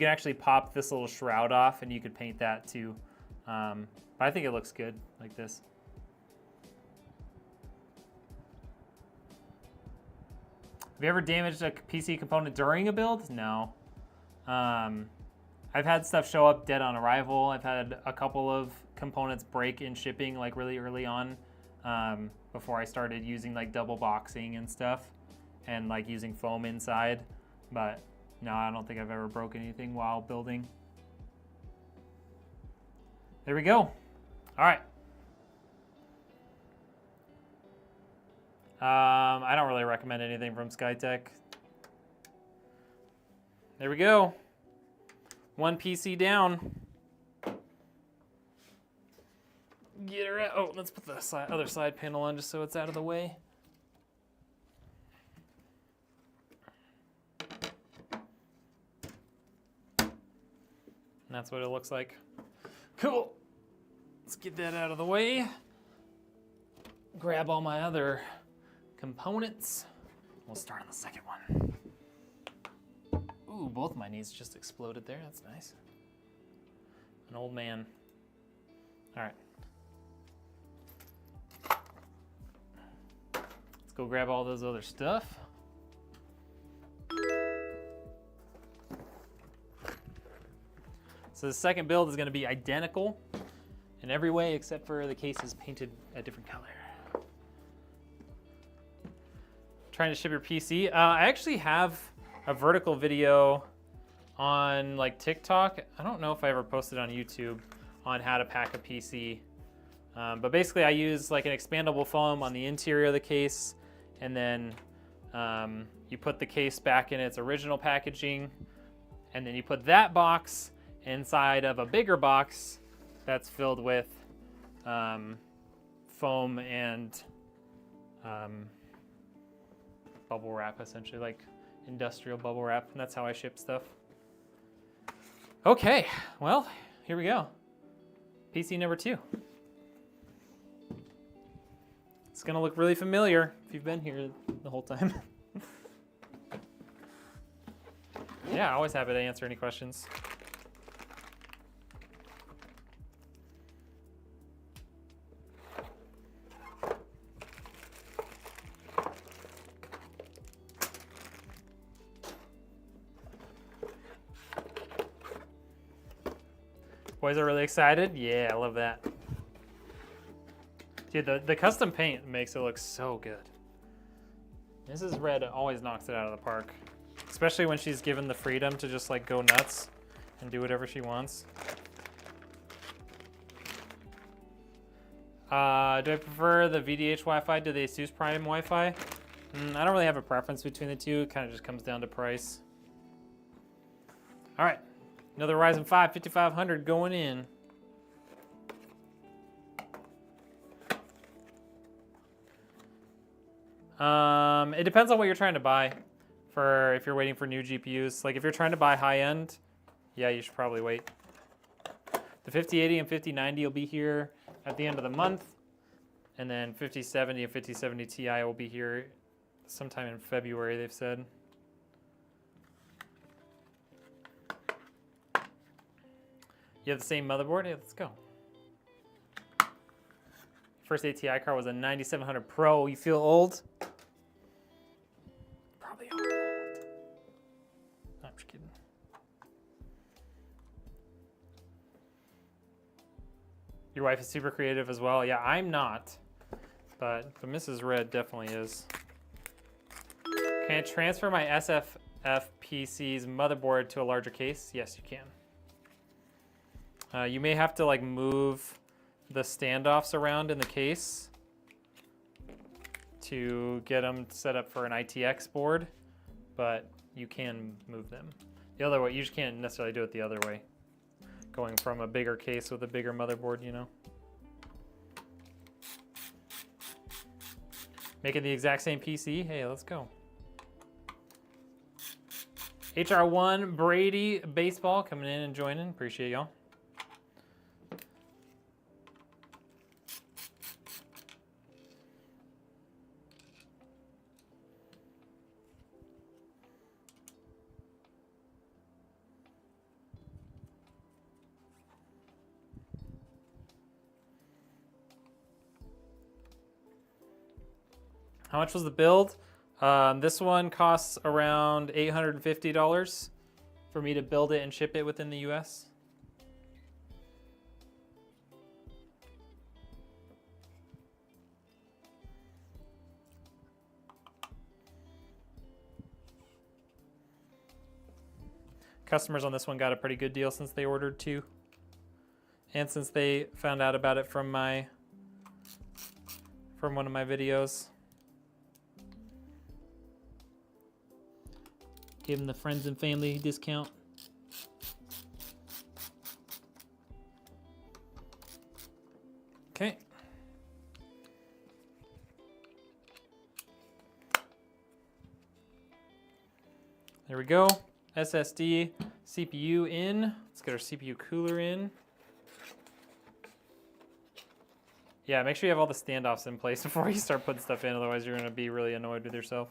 actually pop this little shroud off and you could paint that too. But I think it looks good like this. Have you ever damaged a PC component during a build? No. I've had stuff show up dead on arrival. I've had a couple of components break in shipping like really early on before I started using like double boxing and stuff and like using foam inside. But no, I don't think I've ever broken anything while building. There we go. All right. I don't really recommend anything from Skytech. There we go. 1 PC down. Get her out. Oh, let's put the other side panel on just so it's out of the way. And that's what it looks like. Cool. Let's get that out of the way. Grab all my other components. We'll start on the second one. Ooh, both my knees just exploded there. That's nice. An old man. All right. Let's go grab all those other stuff. So the second build is going to be identical in every way except for the case is painted a different color. Trying to ship your PC. I actually have a vertical video on like TikTok. I don't know if I ever posted on YouTube on how to pack a PC. But basically I use like an expandable foam on the interior of the case, and then you put the case back in its original packaging, and then you put that box inside of a bigger box that's filled with foam and bubble wrap, essentially, like industrial bubble wrap. And that's how I ship stuff. Okay, well, here we go. PC number 2. It's gonna look really familiar if you've been here the whole time. Yeah, always happy to answer any questions. Boys are really excited. Yeah, I love that. Dude, the custom paint makes it look so good. Mrs. Red always knocks it out of the park. Especially when she's given the freedom to just like go nuts and do whatever she wants. Do I prefer the VDH Wi-Fi to the ASUS Prime Wi-Fi? I don't really have a preference between the two. It kind of just comes down to price. All right, another Ryzen 5 5500 going in. It depends on what you're trying to buy. For if you're waiting for new GPUs, like if you're trying to buy high end, yeah, you should probably wait. The 5080 and 5090 will be here at the end of the month, and then 5070 and 5070 Ti will be here sometime in February, they've said. You have the same motherboard? Yeah, let's go. First ATI card was a 9700 Pro. You feel old? Probably are old. No, I'm just kidding. Your wife is super creative as well. Yeah, I'm not, but Mrs. Red definitely is. Can I transfer my SFF PC's motherboard to a larger case? Yes, you can. You may have to like move the standoffs around in the case to get them set up for an ITX board, but you can move them. The other way, you just can't necessarily do it the other way. Going from a bigger case with a bigger motherboard, you know. Making the exact same PC? Hey, let's go. HR1 Brady Baseball coming in and joining. Appreciate y'all. How much was the build? This one costs around $850 for me to build it and ship it within the US. Customers on this one got a pretty good deal since they ordered 2. And since they found out about it from one of my videos. Gave them the friends and family discount. Okay. There we go. SSD, CPU in. Let's get our CPU cooler in. Yeah, make sure you have all the standoffs in place before you start putting stuff in, otherwise you're gonna be really annoyed with yourself.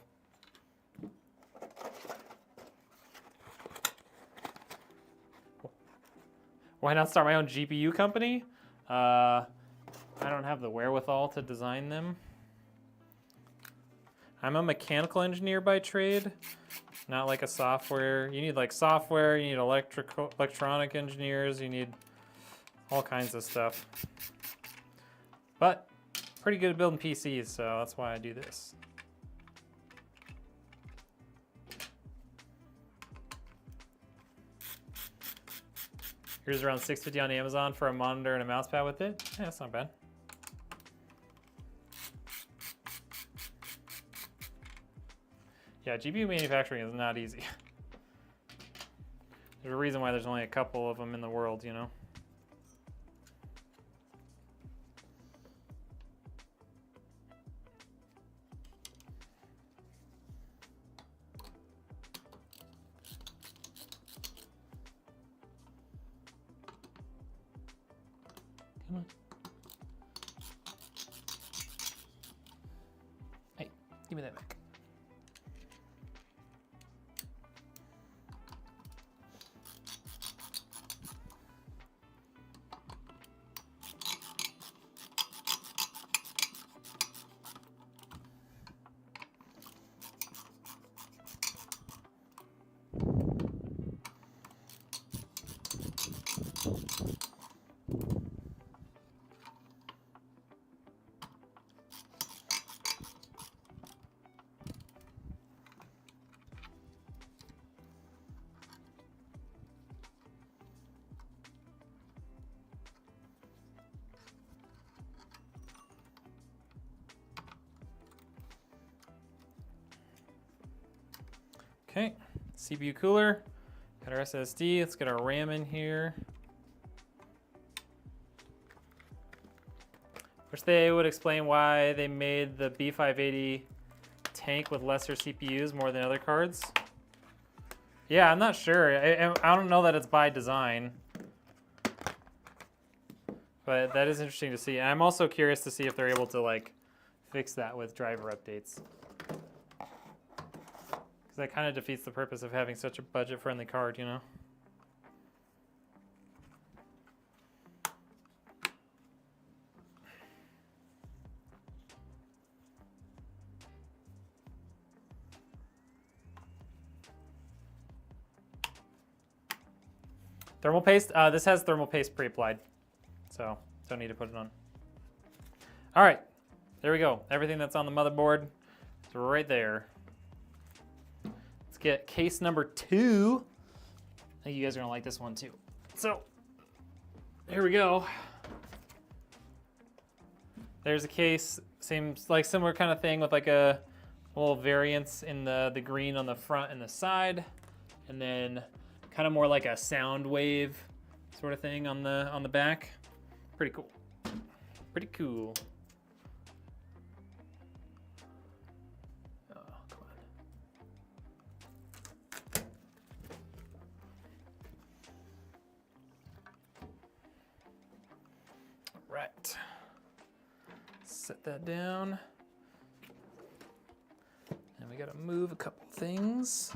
Why not start my own GPU company? I don't have the wherewithal to design them. I'm a mechanical engineer by trade, not like a software. You need like software, you need electronic engineers, you need all kinds of stuff. But pretty good at building PCs, so that's why I do this. Here's around $650 on Amazon for a monitor and a mouse pad with it. Yeah, that's not bad. Yeah, GPU manufacturing is not easy. There's a reason why there's only a couple of them in the world, you know. me that back. Okay, CPU cooler, got our SSD, let's get our RAM in here. Wish they would explain why they made the B580 tank with lesser CPUs more than other cards. Yeah, I'm not sure. I don't know that it's by design. But that is interesting to see. And I'm also curious to see if they're able to like fix that with driver updates. That kind of defeats the purpose of having such a budget-friendly card, you know? Thermal paste, this has thermal paste pre-applied, so don't need to put it on. All right, there we go. Everything that's on the motherboard is right there. Get case number 2. I think you guys are gonna like this one too. So, here we go. There's a case, seems like similar kind of thing with like a little variance in the green on the front and the side, and then kind of more like a sound wave sort of thing on the back. Pretty cool. Pretty cool. Right. Set that down. And we gotta move a couple things.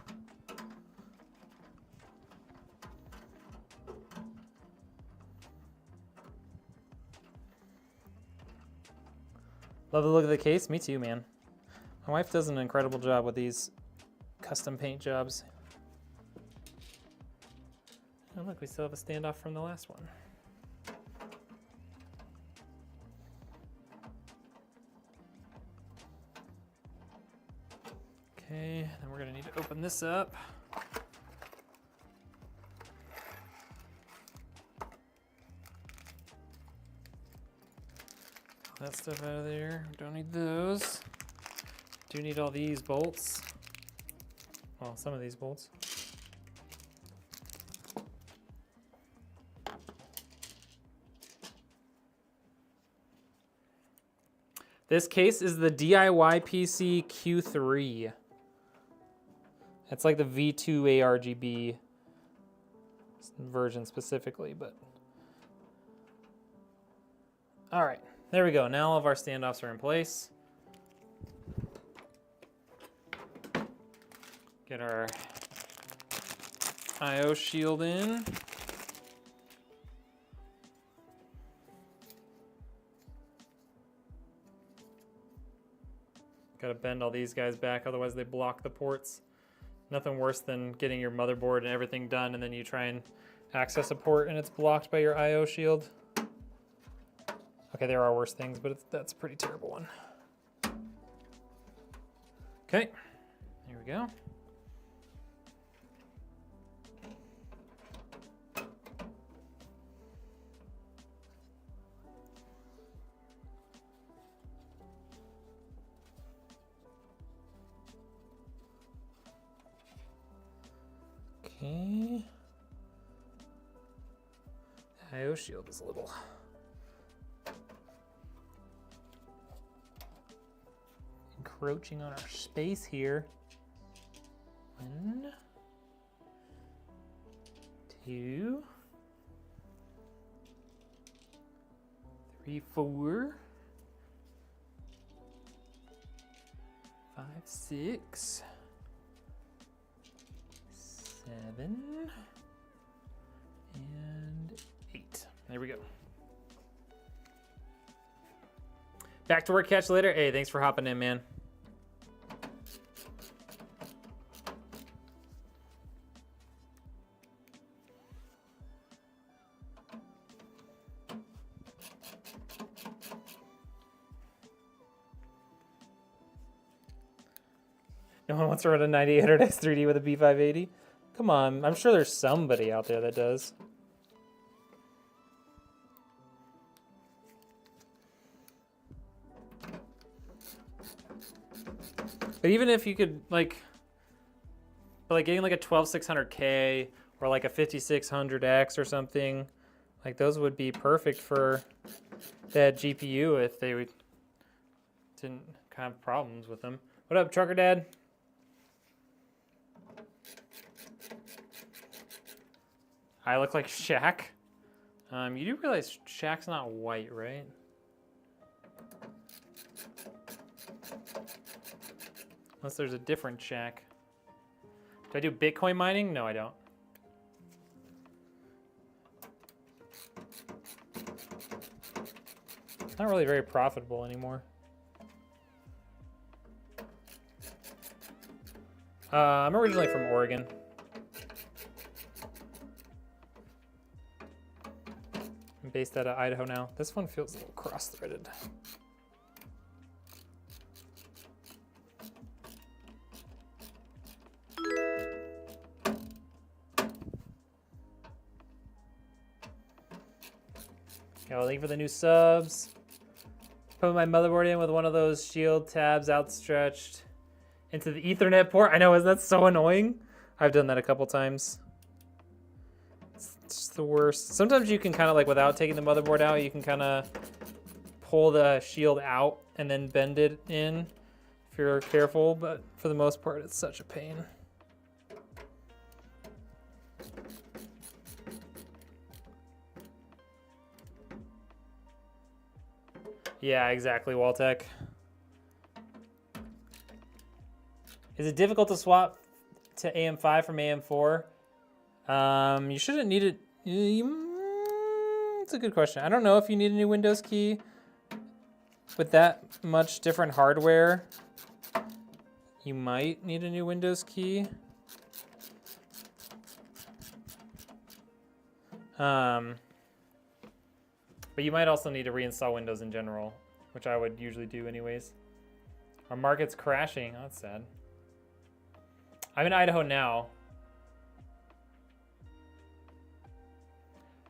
Love the look of the case. Me too, man. My wife does an incredible job with these custom paint jobs. Oh look, we still have a standoff from the last one. Okay, then we're gonna need to open this up. Pull that stuff out of there. Don't need those. Do need all these bolts. Well, some of these bolts. This case is the DIY PC Q3. It's like the V2 ARGB version specifically, but. All right, there we go. Now all of our standoffs are in place. Get our IO shield in. Gotta bend all these guys back, otherwise they block the ports. Nothing worse than getting your motherboard and everything done and then you try and access a port and it's blocked by your IO shield. Okay, there are worse things, but that's a pretty terrible one. Okay, here we go. Okay. The IO shield is a little encroaching on our space here. 1, 2, 3, 4, 5, 6, 7, and 8. There we go. Back to work, catch you later. Hey, thanks for hopping in, man. No one wants to run a 9800X 3D with a B580? Come on, I'm sure there's somebody out there that does. But even if you could, like getting like a 12600K or like a 5600X or something, like those would be perfect for that GPU if they didn't have problems with them. What up, Trucker Dad? I look like Shaq. You do realize Shaq's not white, right? Unless there's a different Shaq. Do I do Bitcoin mining? No, I don't. It's not really very profitable anymore. I'm originally from Oregon. I'm based out of Idaho now. This one feels a little cross-threaded. Well, thank you for the new subs. Put my motherboard in with one of those shield tabs outstretched into the Ethernet port. I know, isn't that so annoying? I've done that a couple times. It's just the worst. Sometimes you can kind of, like, without taking the motherboard out, you can kind of pull the shield out and then bend it in if you're careful, but for the most part, it's such a pain. Yeah, exactly, Waltech. Is it difficult to swap to AM5 from AM4? You shouldn't need it. It's a good question. I don't know if you need a new Windows key with that much different hardware. You might need a new Windows key. But you might also need to reinstall Windows in general, which I would usually do anyways. Our market's crashing. Oh, that's sad. I'm in Idaho now.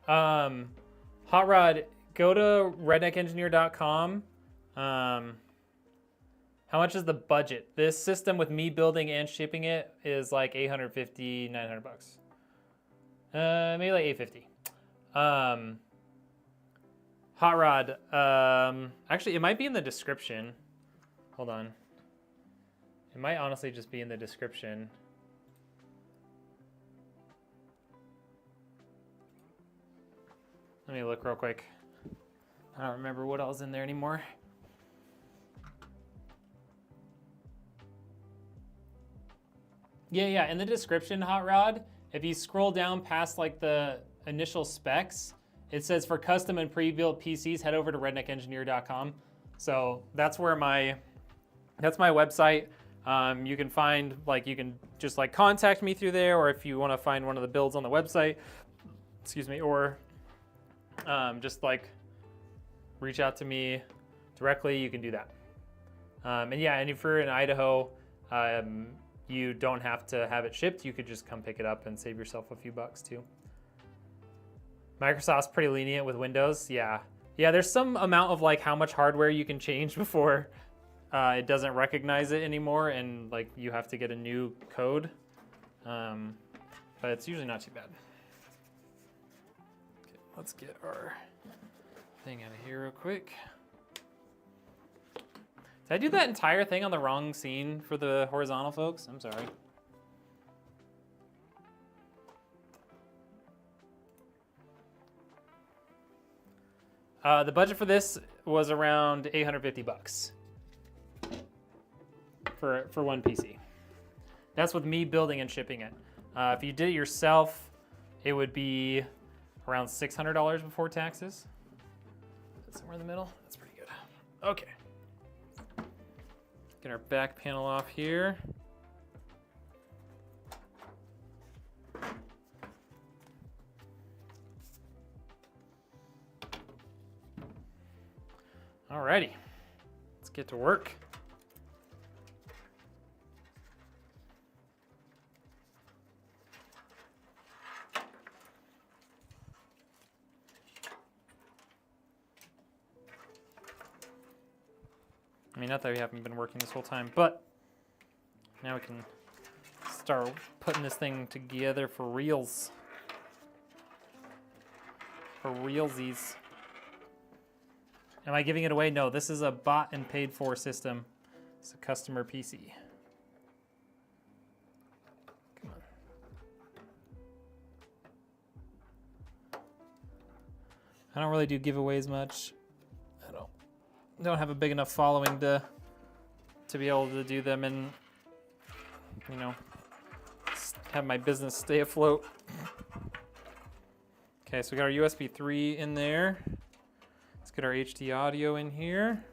Hot Rod, go to redneckengineer.com. How much is the budget? This system with me building and shipping it is like $850, $900 bucks. Maybe like $850. Hot Rod, actually it might be in the description. Hold on. It might honestly just be in the description. Let me look real quick. I don't remember what else in there anymore. Yeah, in the description, Hot Rod, if you scroll down past like the initial specs, it says for custom and pre-built PCs, head over to redneckengineer.com. So that's where that's my website. You can find, like, you can just like contact me through there, or if you want to find one of the builds on the website, excuse me, or just like reach out to me directly, you can do that. And yeah, and if you're in Idaho, you don't have to have it shipped. You could just come pick it up and save yourself a few bucks too. Microsoft's pretty lenient with Windows. Yeah, there's some amount of like how much hardware you can change before it doesn't recognize it anymore, and like you have to get a new code. But it's usually not too bad. Okay, let's get our thing out of here real quick. Did I do that entire thing on the wrong scene for the horizontal folks? I'm sorry. The budget for this was around $850 bucks for one PC. That's with me building and shipping it. If you did it yourself, it would be around $600 before taxes. Somewhere in the middle. That's pretty good. Okay. Get our back panel off here. Alrighty, let's get to work. I mean, not that we haven't been working this whole time, but now we can start putting this thing together for reals. For realsies. Am I giving it away? No, this is a bought and paid for system. It's a customer PC. Come on. I don't really do giveaways much. I don't have a big enough following to be able to do them and, you know, have my business stay afloat. Okay, so we got our USB 3 in there. Let's get our HD audio in here.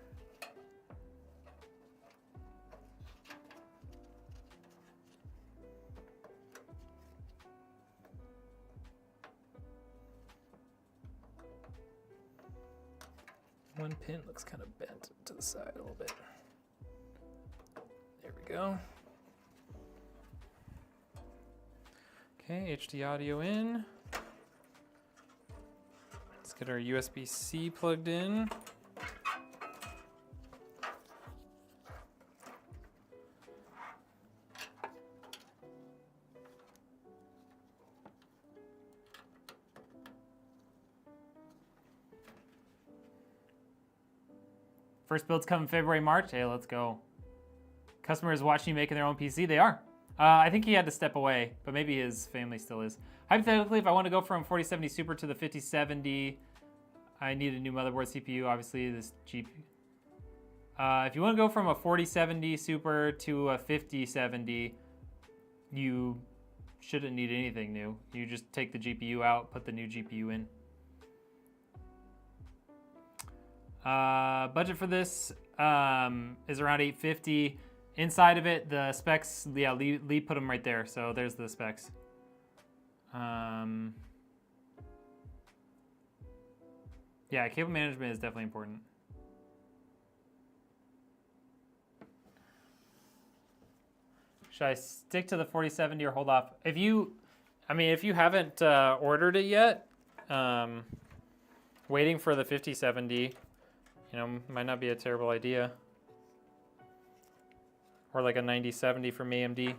One pin looks kind of bent to the side a little bit. There we go. Okay, HD audio in. Let's get our USB-C plugged in. First build's coming February, March. Hey, let's go. Customers watching you making their own PC? They are. I think he had to step away, but maybe his family still is. Hypothetically, if I want to go from 4070 Super to the 5070, I need a new motherboard, CPU, obviously, this GPU. If you want to go from a 4070 Super to a 5070, you shouldn't need anything new. You just take the GPU out, put the new GPU in. Budget for this is around $850. Inside of it, the specs, yeah, Lee put them right there. So there's the specs. Yeah, cable management is definitely important. Should I stick to the 4070 or hold off? If you haven't ordered it yet, waiting for the 5070, might not be a terrible idea. Or like a 9070 from AMD.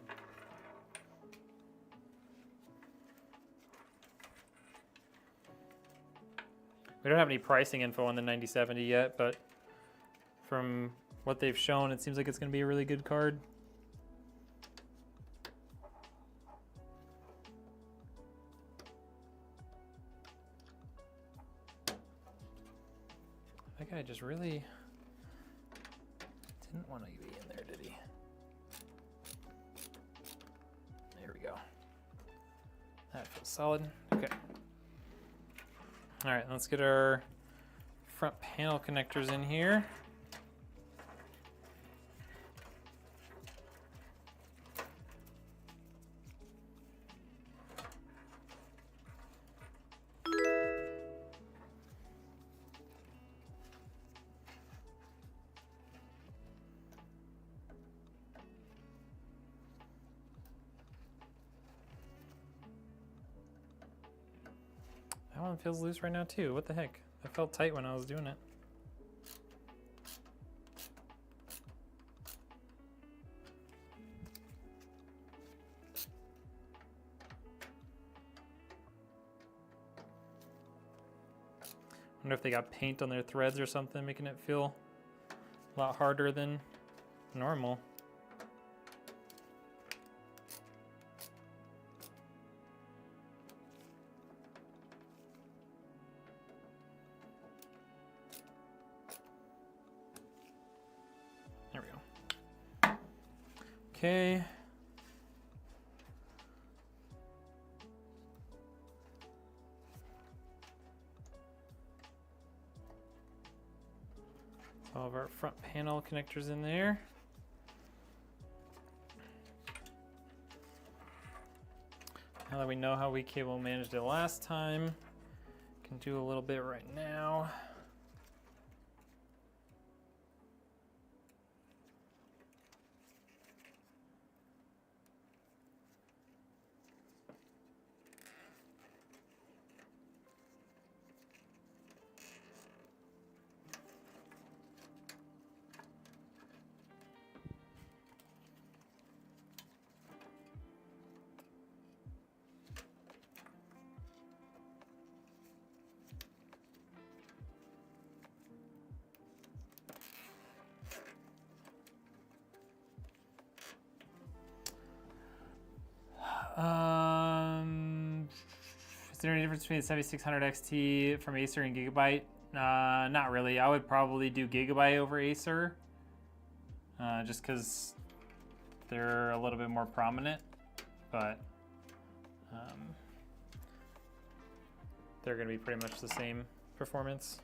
We don't have any pricing info on the 9070 yet, but from what they've shown, it seems like it's going to be a really good card. That guy just really didn't want to be in there, did he? There we go. That feels solid. Okay. All right, let's get our front panel connectors in here. That one feels loose right now too. What the heck? That felt tight when I was doing it. Wonder if they got paint on their threads or something, making it feel a lot harder than normal. Okay. All of our front panel connectors in there. Now that we know how we cable managed it last time, can do a little bit right now. Is there any difference between the 7600 XT from Acer and Gigabyte? Not really. I would probably do Gigabyte over Acer, just because they're a little bit more prominent, but they're going to be pretty much the same performance.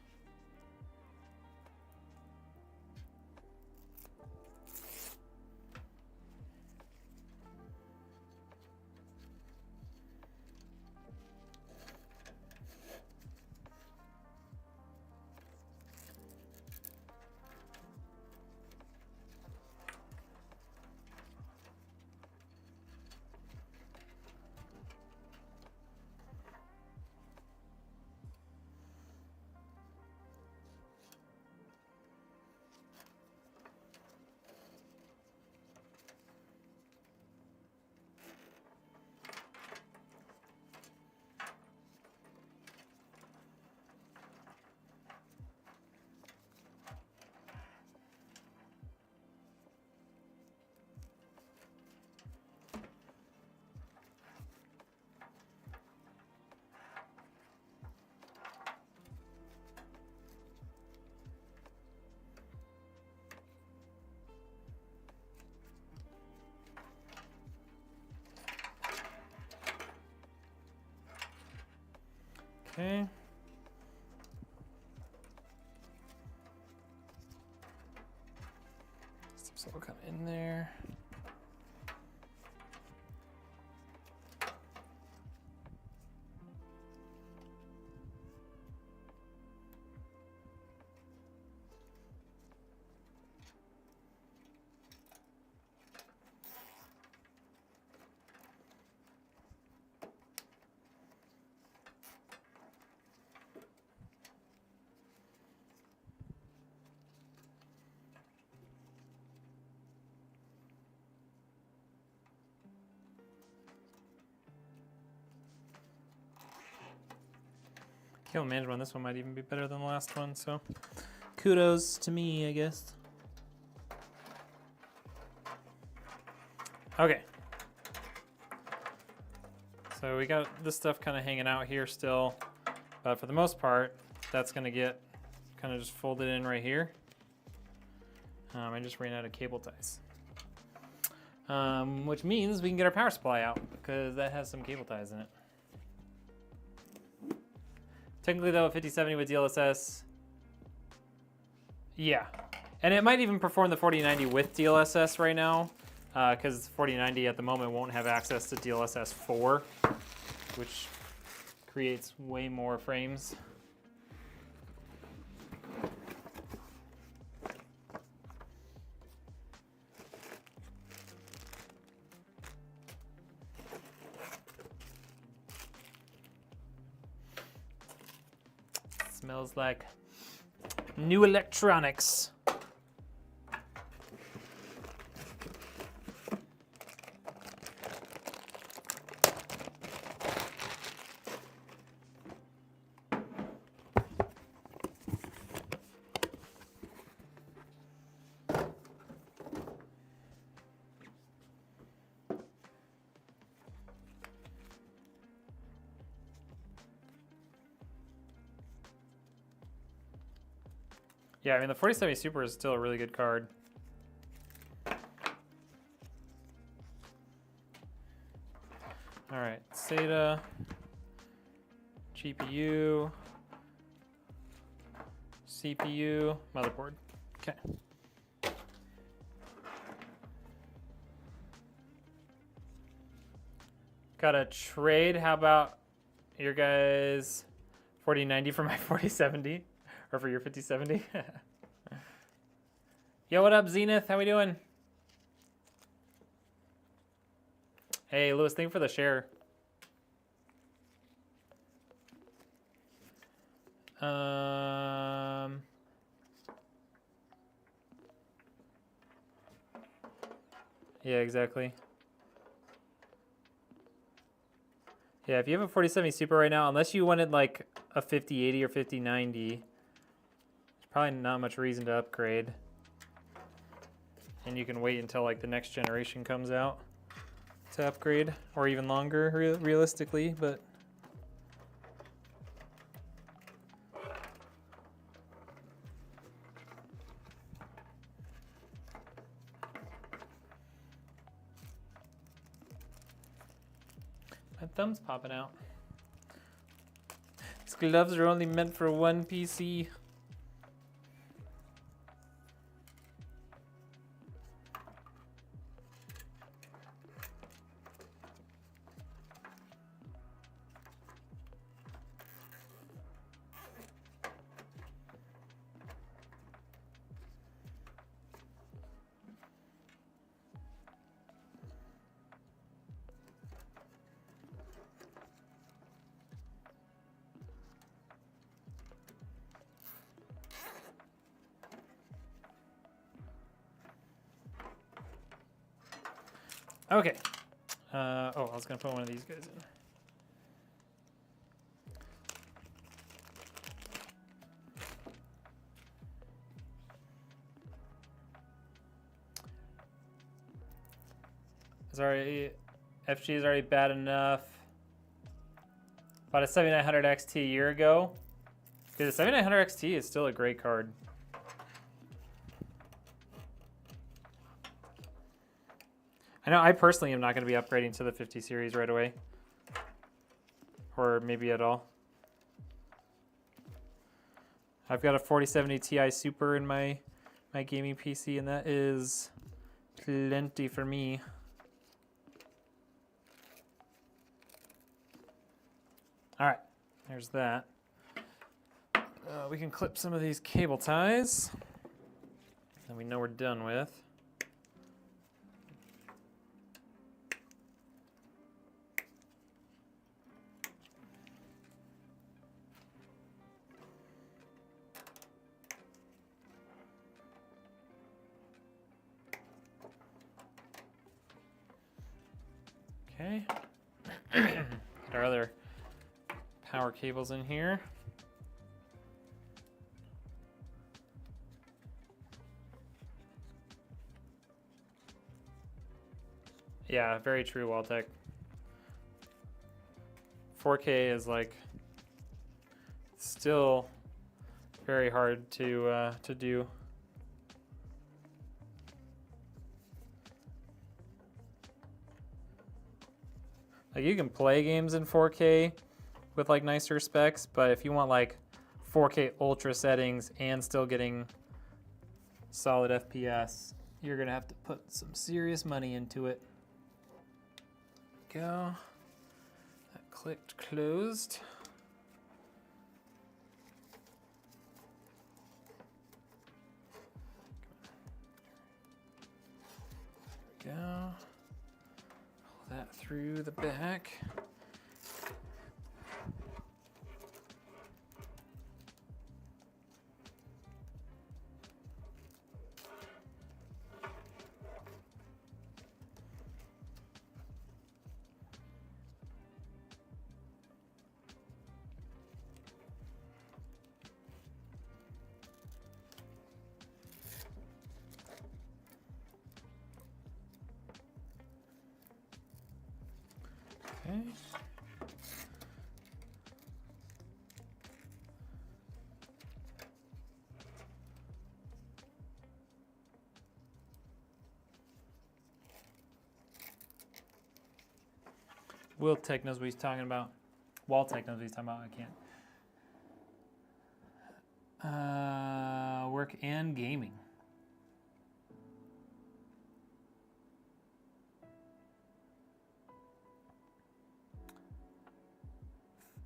Okay. Some silicone in there. Cable management on this one might even be better than the last one, so kudos to me, I guess. Okay. So we got this stuff kind of hanging out here still, but for the most part, that's going to get kind of just folded in right here. I just ran out of cable ties, which means we can get our power supply out because that has some cable ties in it. Technically though, 5070 with DLSS, yeah. And it might even perform the 4090 with DLSS right now, because 4090 at the moment won't have access to DLSS 4, which creates way more frames. Smells like new electronics. Yeah, I mean, the 4070 Super is still a really good card. All right, SATA, GPU, CPU, motherboard. Okay. Got a trade. How about your guys' 4090 for my 4070? Or for your 5070? Yo, what up, Zenith? How we doing? Hey, Lewis, thank you for the share. Yeah, exactly. Yeah, if you have a 4070 Super right now, unless you wanted like a 5080 or 5090, there's probably not much reason to upgrade. And you can wait until like the next generation comes out to upgrade, or even longer realistically, but my thumb's popping out. These gloves are only meant for one PC. Okay. Oh, I was gonna put one of these guys in. It's already, FG is already bad enough. Bought a 7900 XT a year ago. Dude, the 7900 XT is still a great card. I know I personally am not going to be upgrading to the 50 series right away. Or maybe at all. I've got a 4070 Ti Super in my gaming PC, and that is plenty for me. All right, there's that. We can clip some of these cable ties that we know we're done with. Okay. Get our other power cables in here. Yeah, very true, Waltech. 4K is like still very hard to do. Like you can play games in 4K with like nicer specs, but if you want like 4K ultra settings and still getting solid FPS, you're gonna have to put some serious money into it. Go. That clicked closed. There we go. Pull that through the back. Okay. Will Tech knows what he's talking about. Wall Tech knows what he's talking about. I can't. Work and gaming.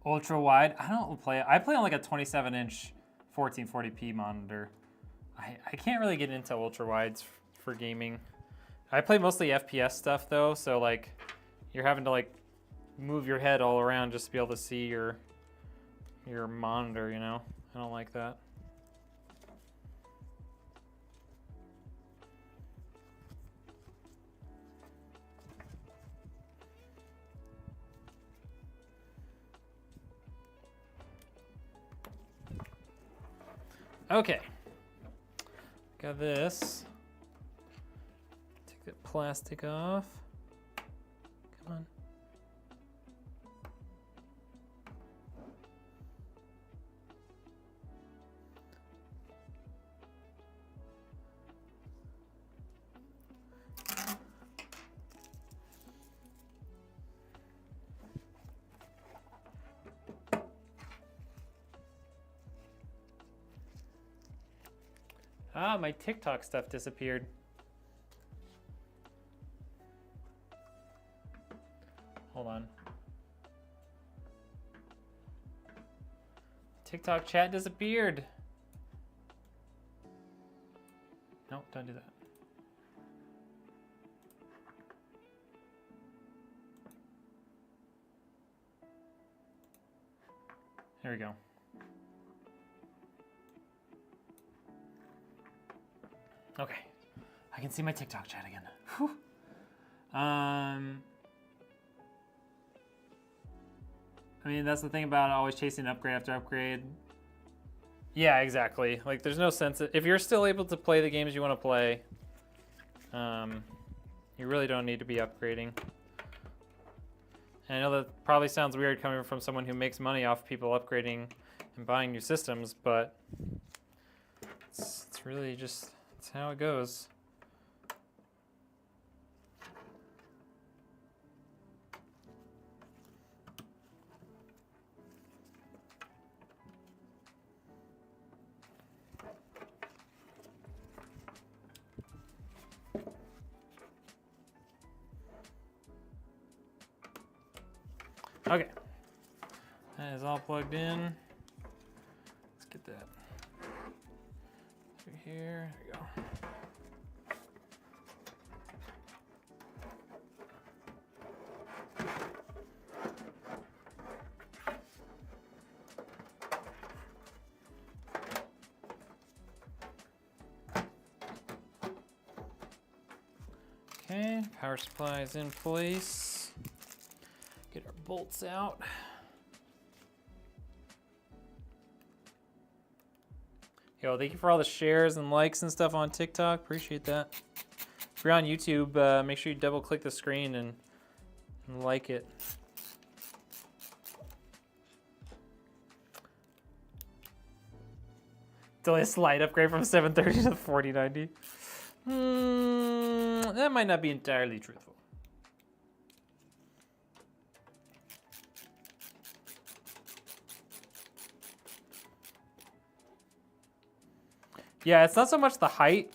Ultra wide. I don't play it. I play on like a 27-inch 1440p monitor. I can't really get into ultra wides for gaming. I play mostly FPS stuff though, so like you're having to like move your head all around just to be able to see your monitor, you know? I don't like that. Okay, got this. Take that plastic off. Come on. Ah, my TikTok stuff disappeared. Hold on. TikTok chat disappeared. No, don't do that. There we go. Okay, I can see my TikTok chat again. Whew. I mean, that's the thing about always chasing upgrade after upgrade. Yeah, exactly. Like, there's no sense if you're still able to play the games you want to play, you really don't need to be upgrading. And I know that probably sounds weird coming from someone who makes money off people upgrading and buying new systems, but it's really just... that's how it goes. Okay, that is all plugged in. Let's get that through here. There we go. Okay, power supply is in place. Get our bolts out. Yo, thank you for all the shares and likes and stuff on TikTok. Appreciate that. If you're on YouTube, make sure you double click the screen and like it. It's only a slight upgrade from 730 to 4090. That might not be entirely truthful. Yeah, it's not so much the height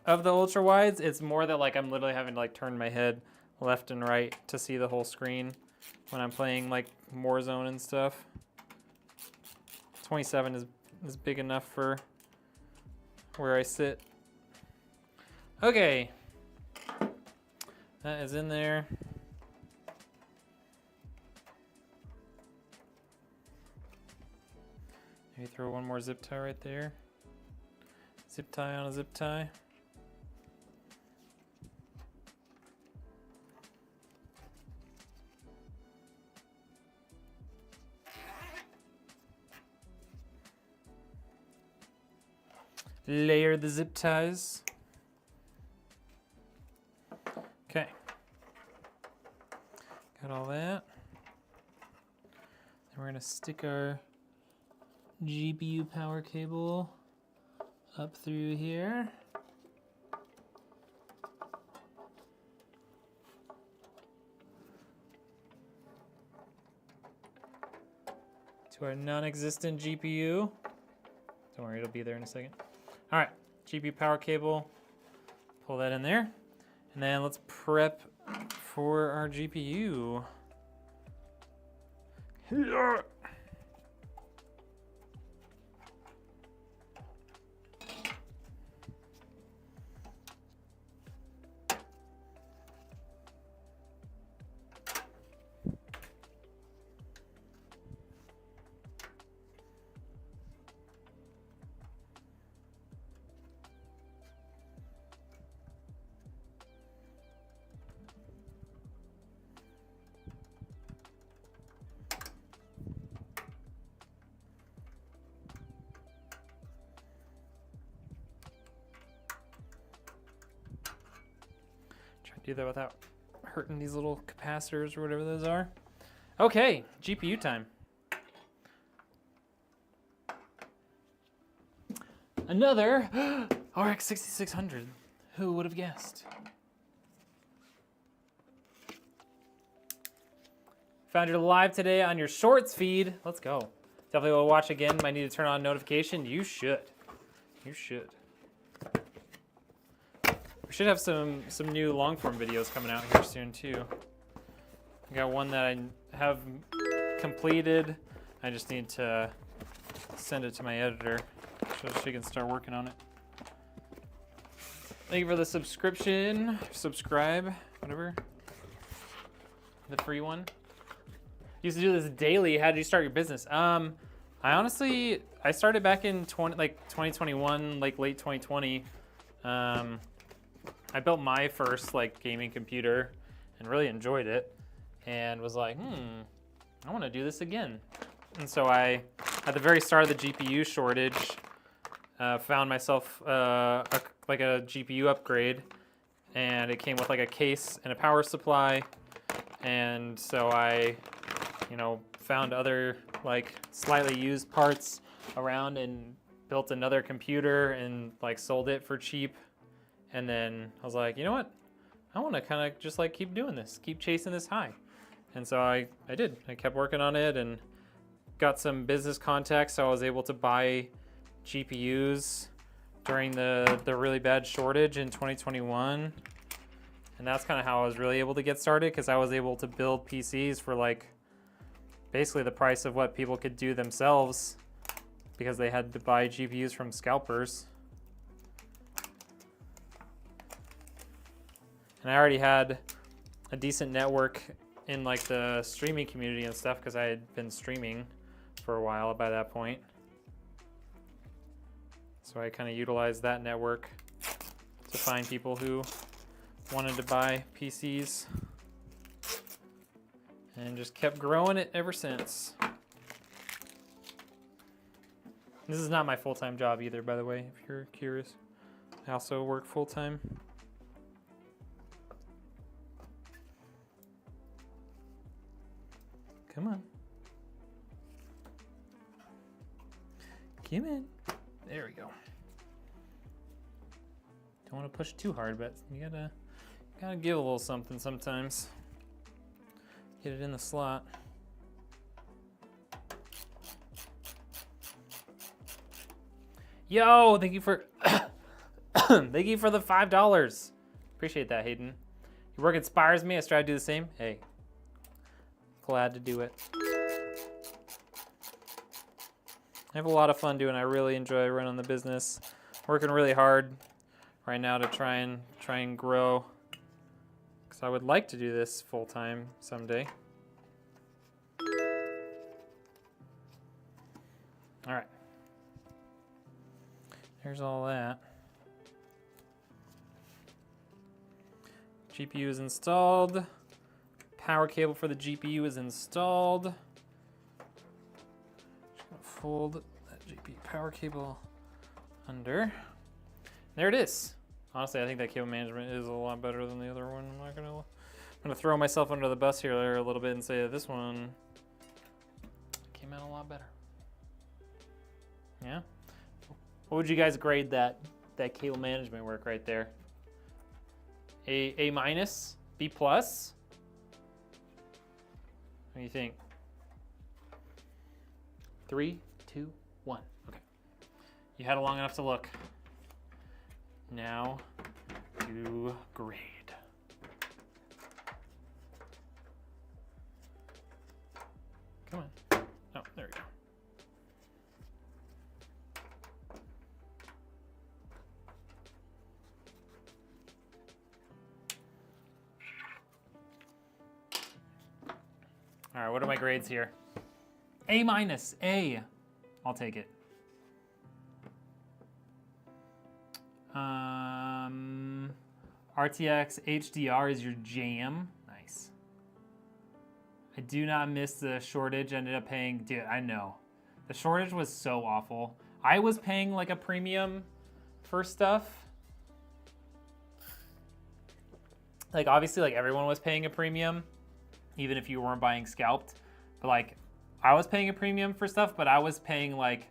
of the ultra wides, it's more that like I'm literally having to like turn my head left and right to see the whole screen when I'm playing like Warzone and stuff. 27 is big enough for where I sit. Okay, that is in there. Maybe throw one more zip tie right there. Zip tie on a zip tie. Layer the zip ties. Okay. Got all that. Then we're gonna stick our GPU power cable up through here. to our non-existent GPU. Don't worry, it'll be there in a second. All right, GPU power cable. Pull that in there. And then let's prep for our GPU. Do that without hurting these little capacitors or whatever those are. Okay, GPU time. Another RX 6600. Who would have guessed? Found you live today on your shorts feed. Let's go. Definitely will watch again. Might need to turn on notification. You should. You should. We should have some new long form videos coming out here soon too. I got one that I have completed. I just need to send it to my editor so she can start working on it. Thank you for the subscription, subscribe, whatever. The free one. You used to do this daily. How did you start your business? I started back in 2021, like late 2020. I built my first gaming computer and really enjoyed it and was like, I want to do this again. And so I, at the very start of the GPU shortage, found myself a GPU upgrade, and it came with a case and a power supply. And so I, found other slightly used parts around and built another computer and sold it for cheap. And then I was like, you know what? I want to kind of just keep doing this, keep chasing this high. And so I did. I kept working on it and got some business contacts, so I was able to buy GPUs during the really bad shortage in 2021. And that's kind of how I was really able to get started, because I was able to build PCs for basically the price of what people could do themselves, because they had to buy GPUs from scalpers. And I already had a decent network in the streaming community and stuff, because I had been streaming for a while by that point. So I kind of utilized that network to find people who wanted to buy PCs, and just kept growing it ever since. This is not my full-time job either, by the way, if you're curious. I also work full-time. Come on. Come in. There we go. Don't want to push too hard, but you gotta give a little something sometimes. Get it in the slot. Yo, thank you for thank you for the $5. Appreciate that, Hayden. Your work inspires me. I strive to do the same. Hey. Glad to do it. I have a lot of fun doing it. I really enjoy running the business. Working really hard right now to try and grow, because I would like to do this full time someday. All right. There's all that. GPU is installed. Power cable for the GPU is installed. Just gonna fold that GPU power cable under. There it is. Honestly, I think that cable management is a lot better than the other one. I'm gonna throw myself under the bus here a little bit and say that this one came out a lot better. Yeah. What would you guys grade that cable management work right there? A minus? B plus? What do you think? 3, 2, 1. Okay. You had it long enough to look. Now to grade. Come on. Oh, there we go. All right, what are my grades here? A minus, A. I'll take it. RTX HDR is your jam. Nice. I do not miss the shortage. Ended up paying, dude, I know. The shortage was so awful. I was paying like a premium for stuff. Like obviously like everyone was paying a premium, even if you weren't buying scalped. But like I was paying a premium for stuff, but I was paying like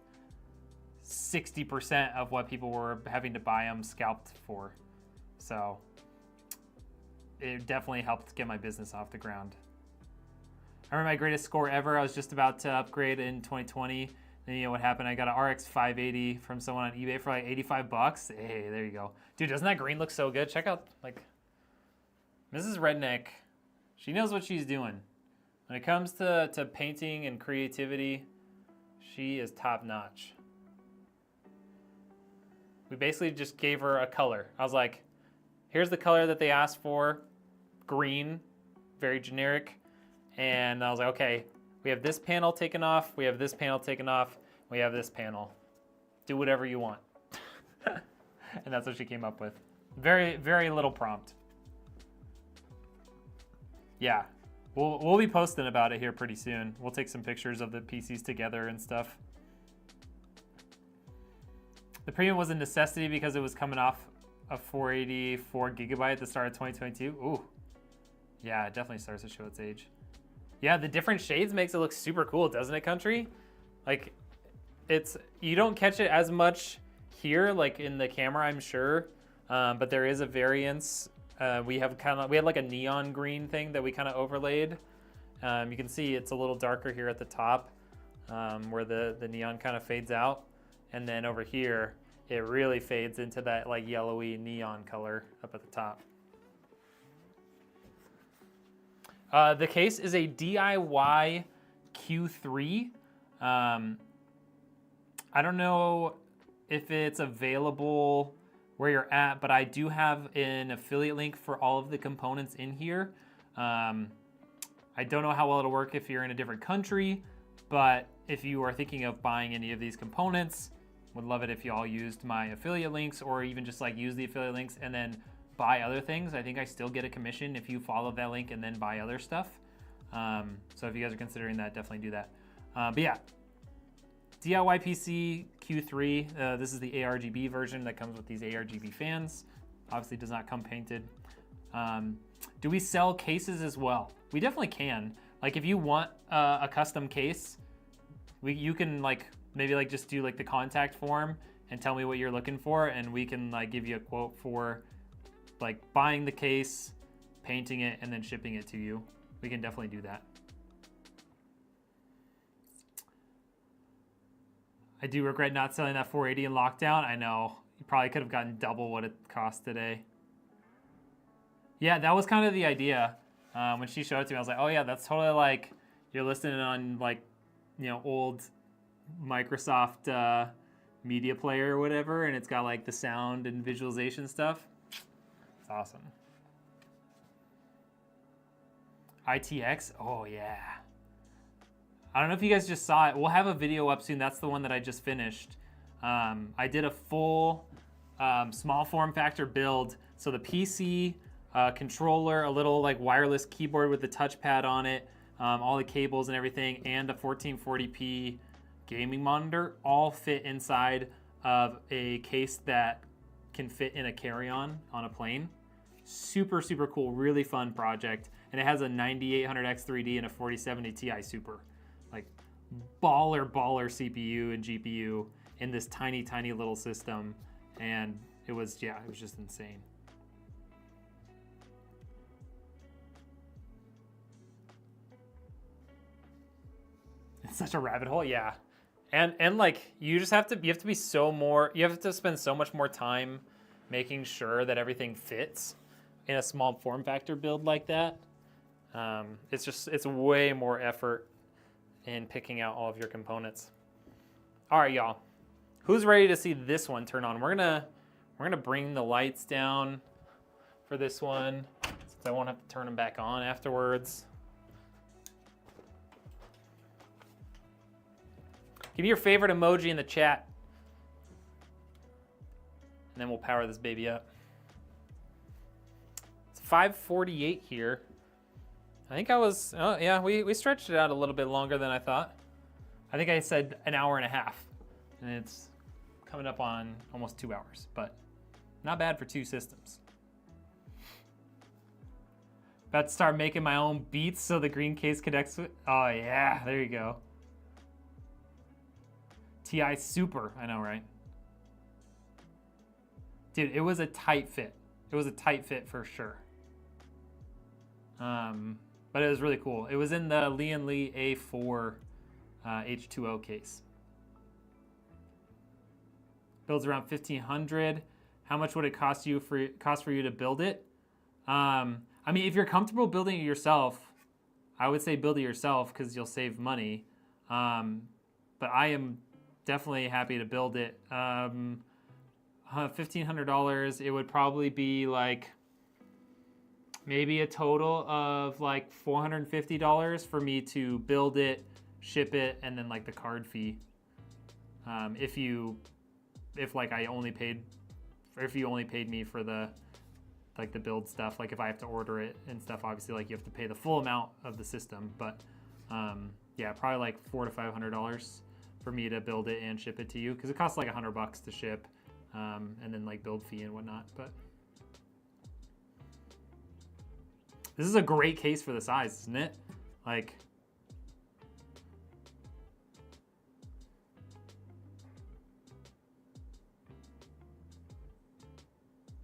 60% of what people were having to buy them scalped for. So it definitely helped get my business off the ground. I remember my greatest score ever. I was just about to upgrade in 2020. Then you know what happened? I got an RX 580 from someone on eBay for like 85 bucks. Hey, there you go. Dude, doesn't that green look so good? Check out like Mrs. Redneck. She knows what she's doing. When it comes to painting and creativity, she is top notch. We basically just gave her a color. I was like, here's the color that they asked for, green, very generic. And I was like, okay, we have this panel taken off, we have this panel taken off, we have this panel. Do whatever you want. And that's what she came up with. Very, very little prompt. Yeah, we'll be posting about it here pretty soon. We'll take some pictures of the PCs together and stuff. The premium was a necessity because it was coming off a 484 gigabyte at the start of 2022. Ooh, yeah, it definitely starts to show its age. Yeah, the different shades makes it look super cool, doesn't it, Country? Like, you don't catch it as much here, like in the camera, I'm sure, but there is a variance. We had like a neon green thing that we kind of overlaid. You can see it's a little darker here at the top, where the neon kind of fades out. And then over here, it really fades into that like yellowy neon color up at the top. The case is a DIY Q3. I don't know if it's available where you're at, but I do have an affiliate link for all of the components in here. I don't know how well it'll work if you're in a different country, but if you are thinking of buying any of these components, would love it if you all used my affiliate links, or even just like use the affiliate links and then buy other things. I think I still get a commission if you follow that link and then buy other stuff. So if you guys are considering that, definitely do that. But yeah, DIY PC Q3. This is the ARGB version that comes with these ARGB fans. Obviously does not come painted. Do we sell cases as well? We definitely can. Like if you want a custom case, you can like maybe like just do like the contact form and tell me what you're looking for, and we can like give you a quote for like buying the case, painting it, and then shipping it to you. We can definitely do that. I do regret not selling that 480 in lockdown. I know, you probably could have gotten double what it cost today. Yeah, that was kind of the idea. When she showed it to me, I was like, oh yeah, that's totally like you're listening on like, you know, old Microsoft media player or whatever, and it's got like the sound and visualization stuff. It's awesome. ITX, oh yeah. I don't know if you guys just saw it. We'll have a video up soon. That's the one that I just finished. I did a full small form factor build. So the PC, controller, a little like wireless keyboard with the touchpad on it, all the cables and everything, and a 1440p gaming monitor all fit inside of a case that can fit in a carry-on on a plane. Super, super cool, really fun project. And it has a 9800X 3D and a 4070 Ti Super. Like baller CPU and GPU in this tiny, tiny little system. And it was just insane. It's such a rabbit hole, yeah. And like you have to be you have to spend so much more time making sure that everything fits in a small form factor build like that. It's way more effort in picking out all of your components. All right, y'all. Who's ready to see this one turn on? We're gonna bring the lights down for this one, since I won't have to turn them back on afterwards. Give me your favorite emoji in the chat, and then we'll power this baby up. It's 5:48 here. I think I was, oh yeah, we stretched it out a little bit longer than I thought. I think I said an hour and a half, and it's coming up on almost 2 hours, but not bad for 2 systems. About to start making my own beats so the green case connects with, oh yeah, there you go. TI Super, I know, right? Dude, it was a tight fit. It was a tight fit for sure. But it was really cool. It was in the Lee & Lee A4 H2O case. Builds around 1,500. How much would it cost for you to build it? I mean, if you're comfortable building it yourself, I would say build it yourself because you'll save money. But I am definitely happy to build it. $1,500. It would probably be like maybe a total of like $450 for me to build it, ship it, and then like the card fee. If you only paid me for the like the build stuff, like if I have to order it and stuff, obviously like you have to pay the full amount of the system. But yeah, probably like $400 to $500 for me to build it and ship it to you, because it costs like $100 to ship, and then like build fee and whatnot. But this is a great case for the size, isn't it? Like,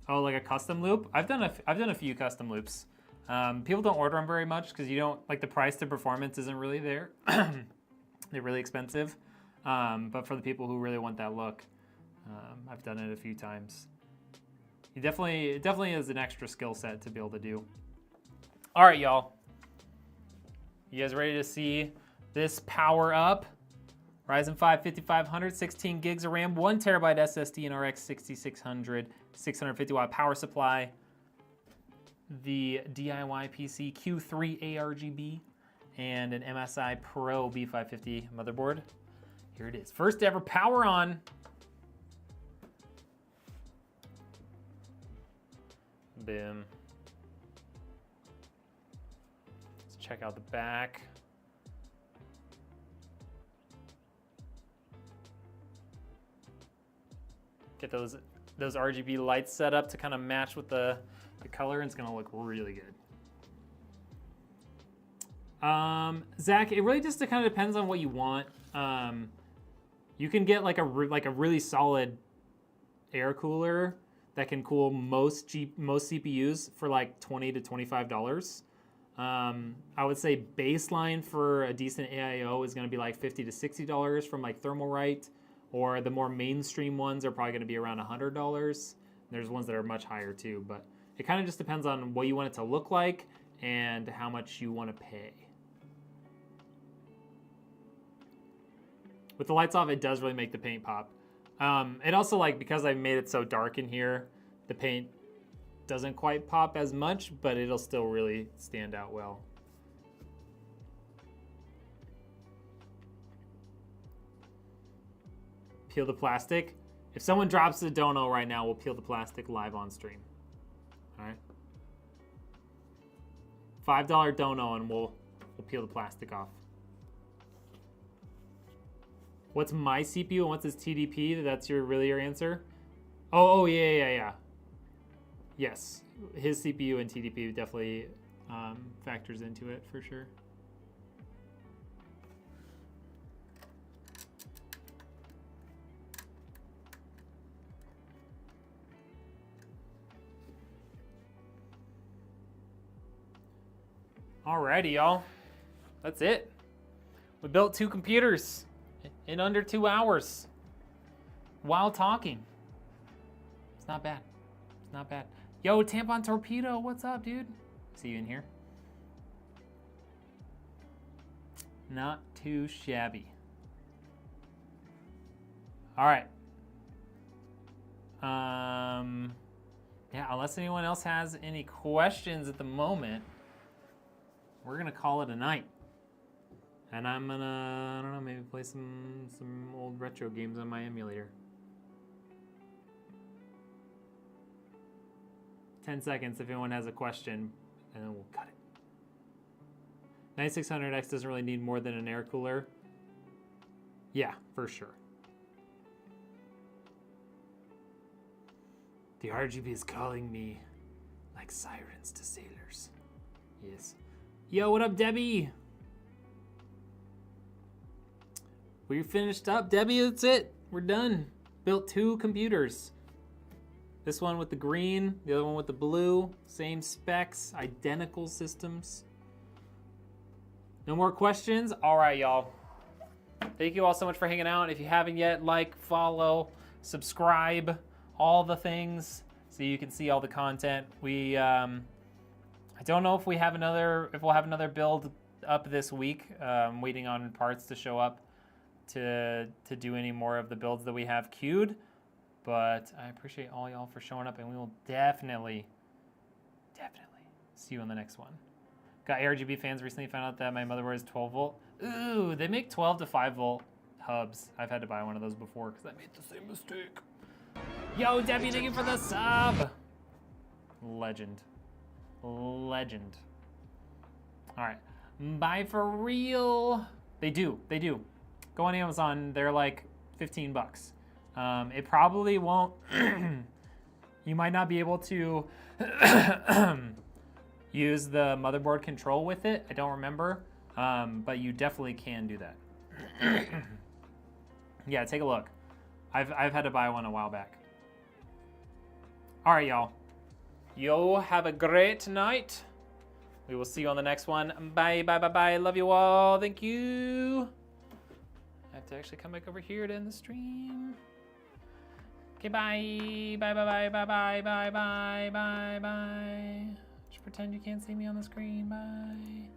oh, like a custom loop? I've done a few custom loops. People don't order them very much because you don't like the price to performance isn't really there. They're really expensive. But for the people who really want that look, I've done it a few times. It definitely is an extra skill set to be able to do. All right, y'all. You guys ready to see this power up? Ryzen 5 5500, 16 gigs of RAM, 1 terabyte SSD, and RX 6600, 650 watt power supply. The DIY PC Q3 ARGB and an MSI Pro B550 motherboard. Here it is. First ever power on. Boom. Let's check out the back. Get those RGB lights set up to kind of match with the color, and it's gonna look really good. Zach, it really just kind of depends on what you want. You can get like a really solid air cooler that can cool most CPUs for like $20 to $25. I would say baseline for a decent AIO is going to be like $50 to $60 from like Thermalright, or the more mainstream ones are probably going to be around $100. There's ones that are much higher too, but it kind of just depends on what you want it to look like and how much you want to pay. With the lights off, it does really make the paint pop. It also, like, because I made it so dark in here, the paint doesn't quite pop as much, but it'll still really stand out well. Peel the plastic. If someone drops the dono right now, we'll peel the plastic live on stream. All right. $5 dono, and we'll peel the plastic off. What's my CPU and what's his TDP? That's your answer? Oh yeah. Yes, his CPU and TDP definitely factors into it for sure. Alrighty, y'all. That's it. We built 2 computers in under 2 hours while talking. It's not bad. It's not bad. Yo, Tampon Torpedo, what's up, dude? See you in here. Not too shabby. All right. Yeah, unless anyone else has any questions at the moment, we're gonna call it a night. And I'm gonna, I don't know, maybe play some old retro games on my emulator. 10 seconds if anyone has a question, and then we'll cut it. 9600X doesn't really need more than an air cooler. Yeah, for sure. The RGB is calling me like sirens to sailors. Yes. Yo, what up, Debbie? We're finished up, Debbie. That's it. We're done. Built 2 computers. This one with the green, the other one with the blue. Same specs, identical systems. No more questions? All right, y'all. Thank you all so much for hanging out. If you haven't yet, like, follow, subscribe, all the things, so you can see all the content. We, I don't know if we'll have another build up this week. I'm waiting on parts to show up to do any more of the builds that we have queued. But I appreciate all y'all for showing up, and we will definitely see you on the next one. Got ARGB fans recently found out that my motherboard is 12 volt. Ooh, they make 12 to 5 volt hubs. I've had to buy one of those before because I made the same mistake. Yo, Debbie, thank you for the sub. Legend. Legend. All right, buy for real. They do. Go on Amazon, they're like 15 bucks. It probably won't, you might not be able to use the motherboard control with it. I don't remember, but you definitely can do that. Yeah, take a look. I've had to buy one a while back. All right, y'all. Yo, have a great night. We will see you on the next one. Bye, bye, bye, bye. Love you all. Thank you. I have to actually come back over here to end the stream. Okay, bye. Bye, bye, bye, bye, bye, bye, bye, bye, bye. Just pretend you can't see me on the screen. Bye.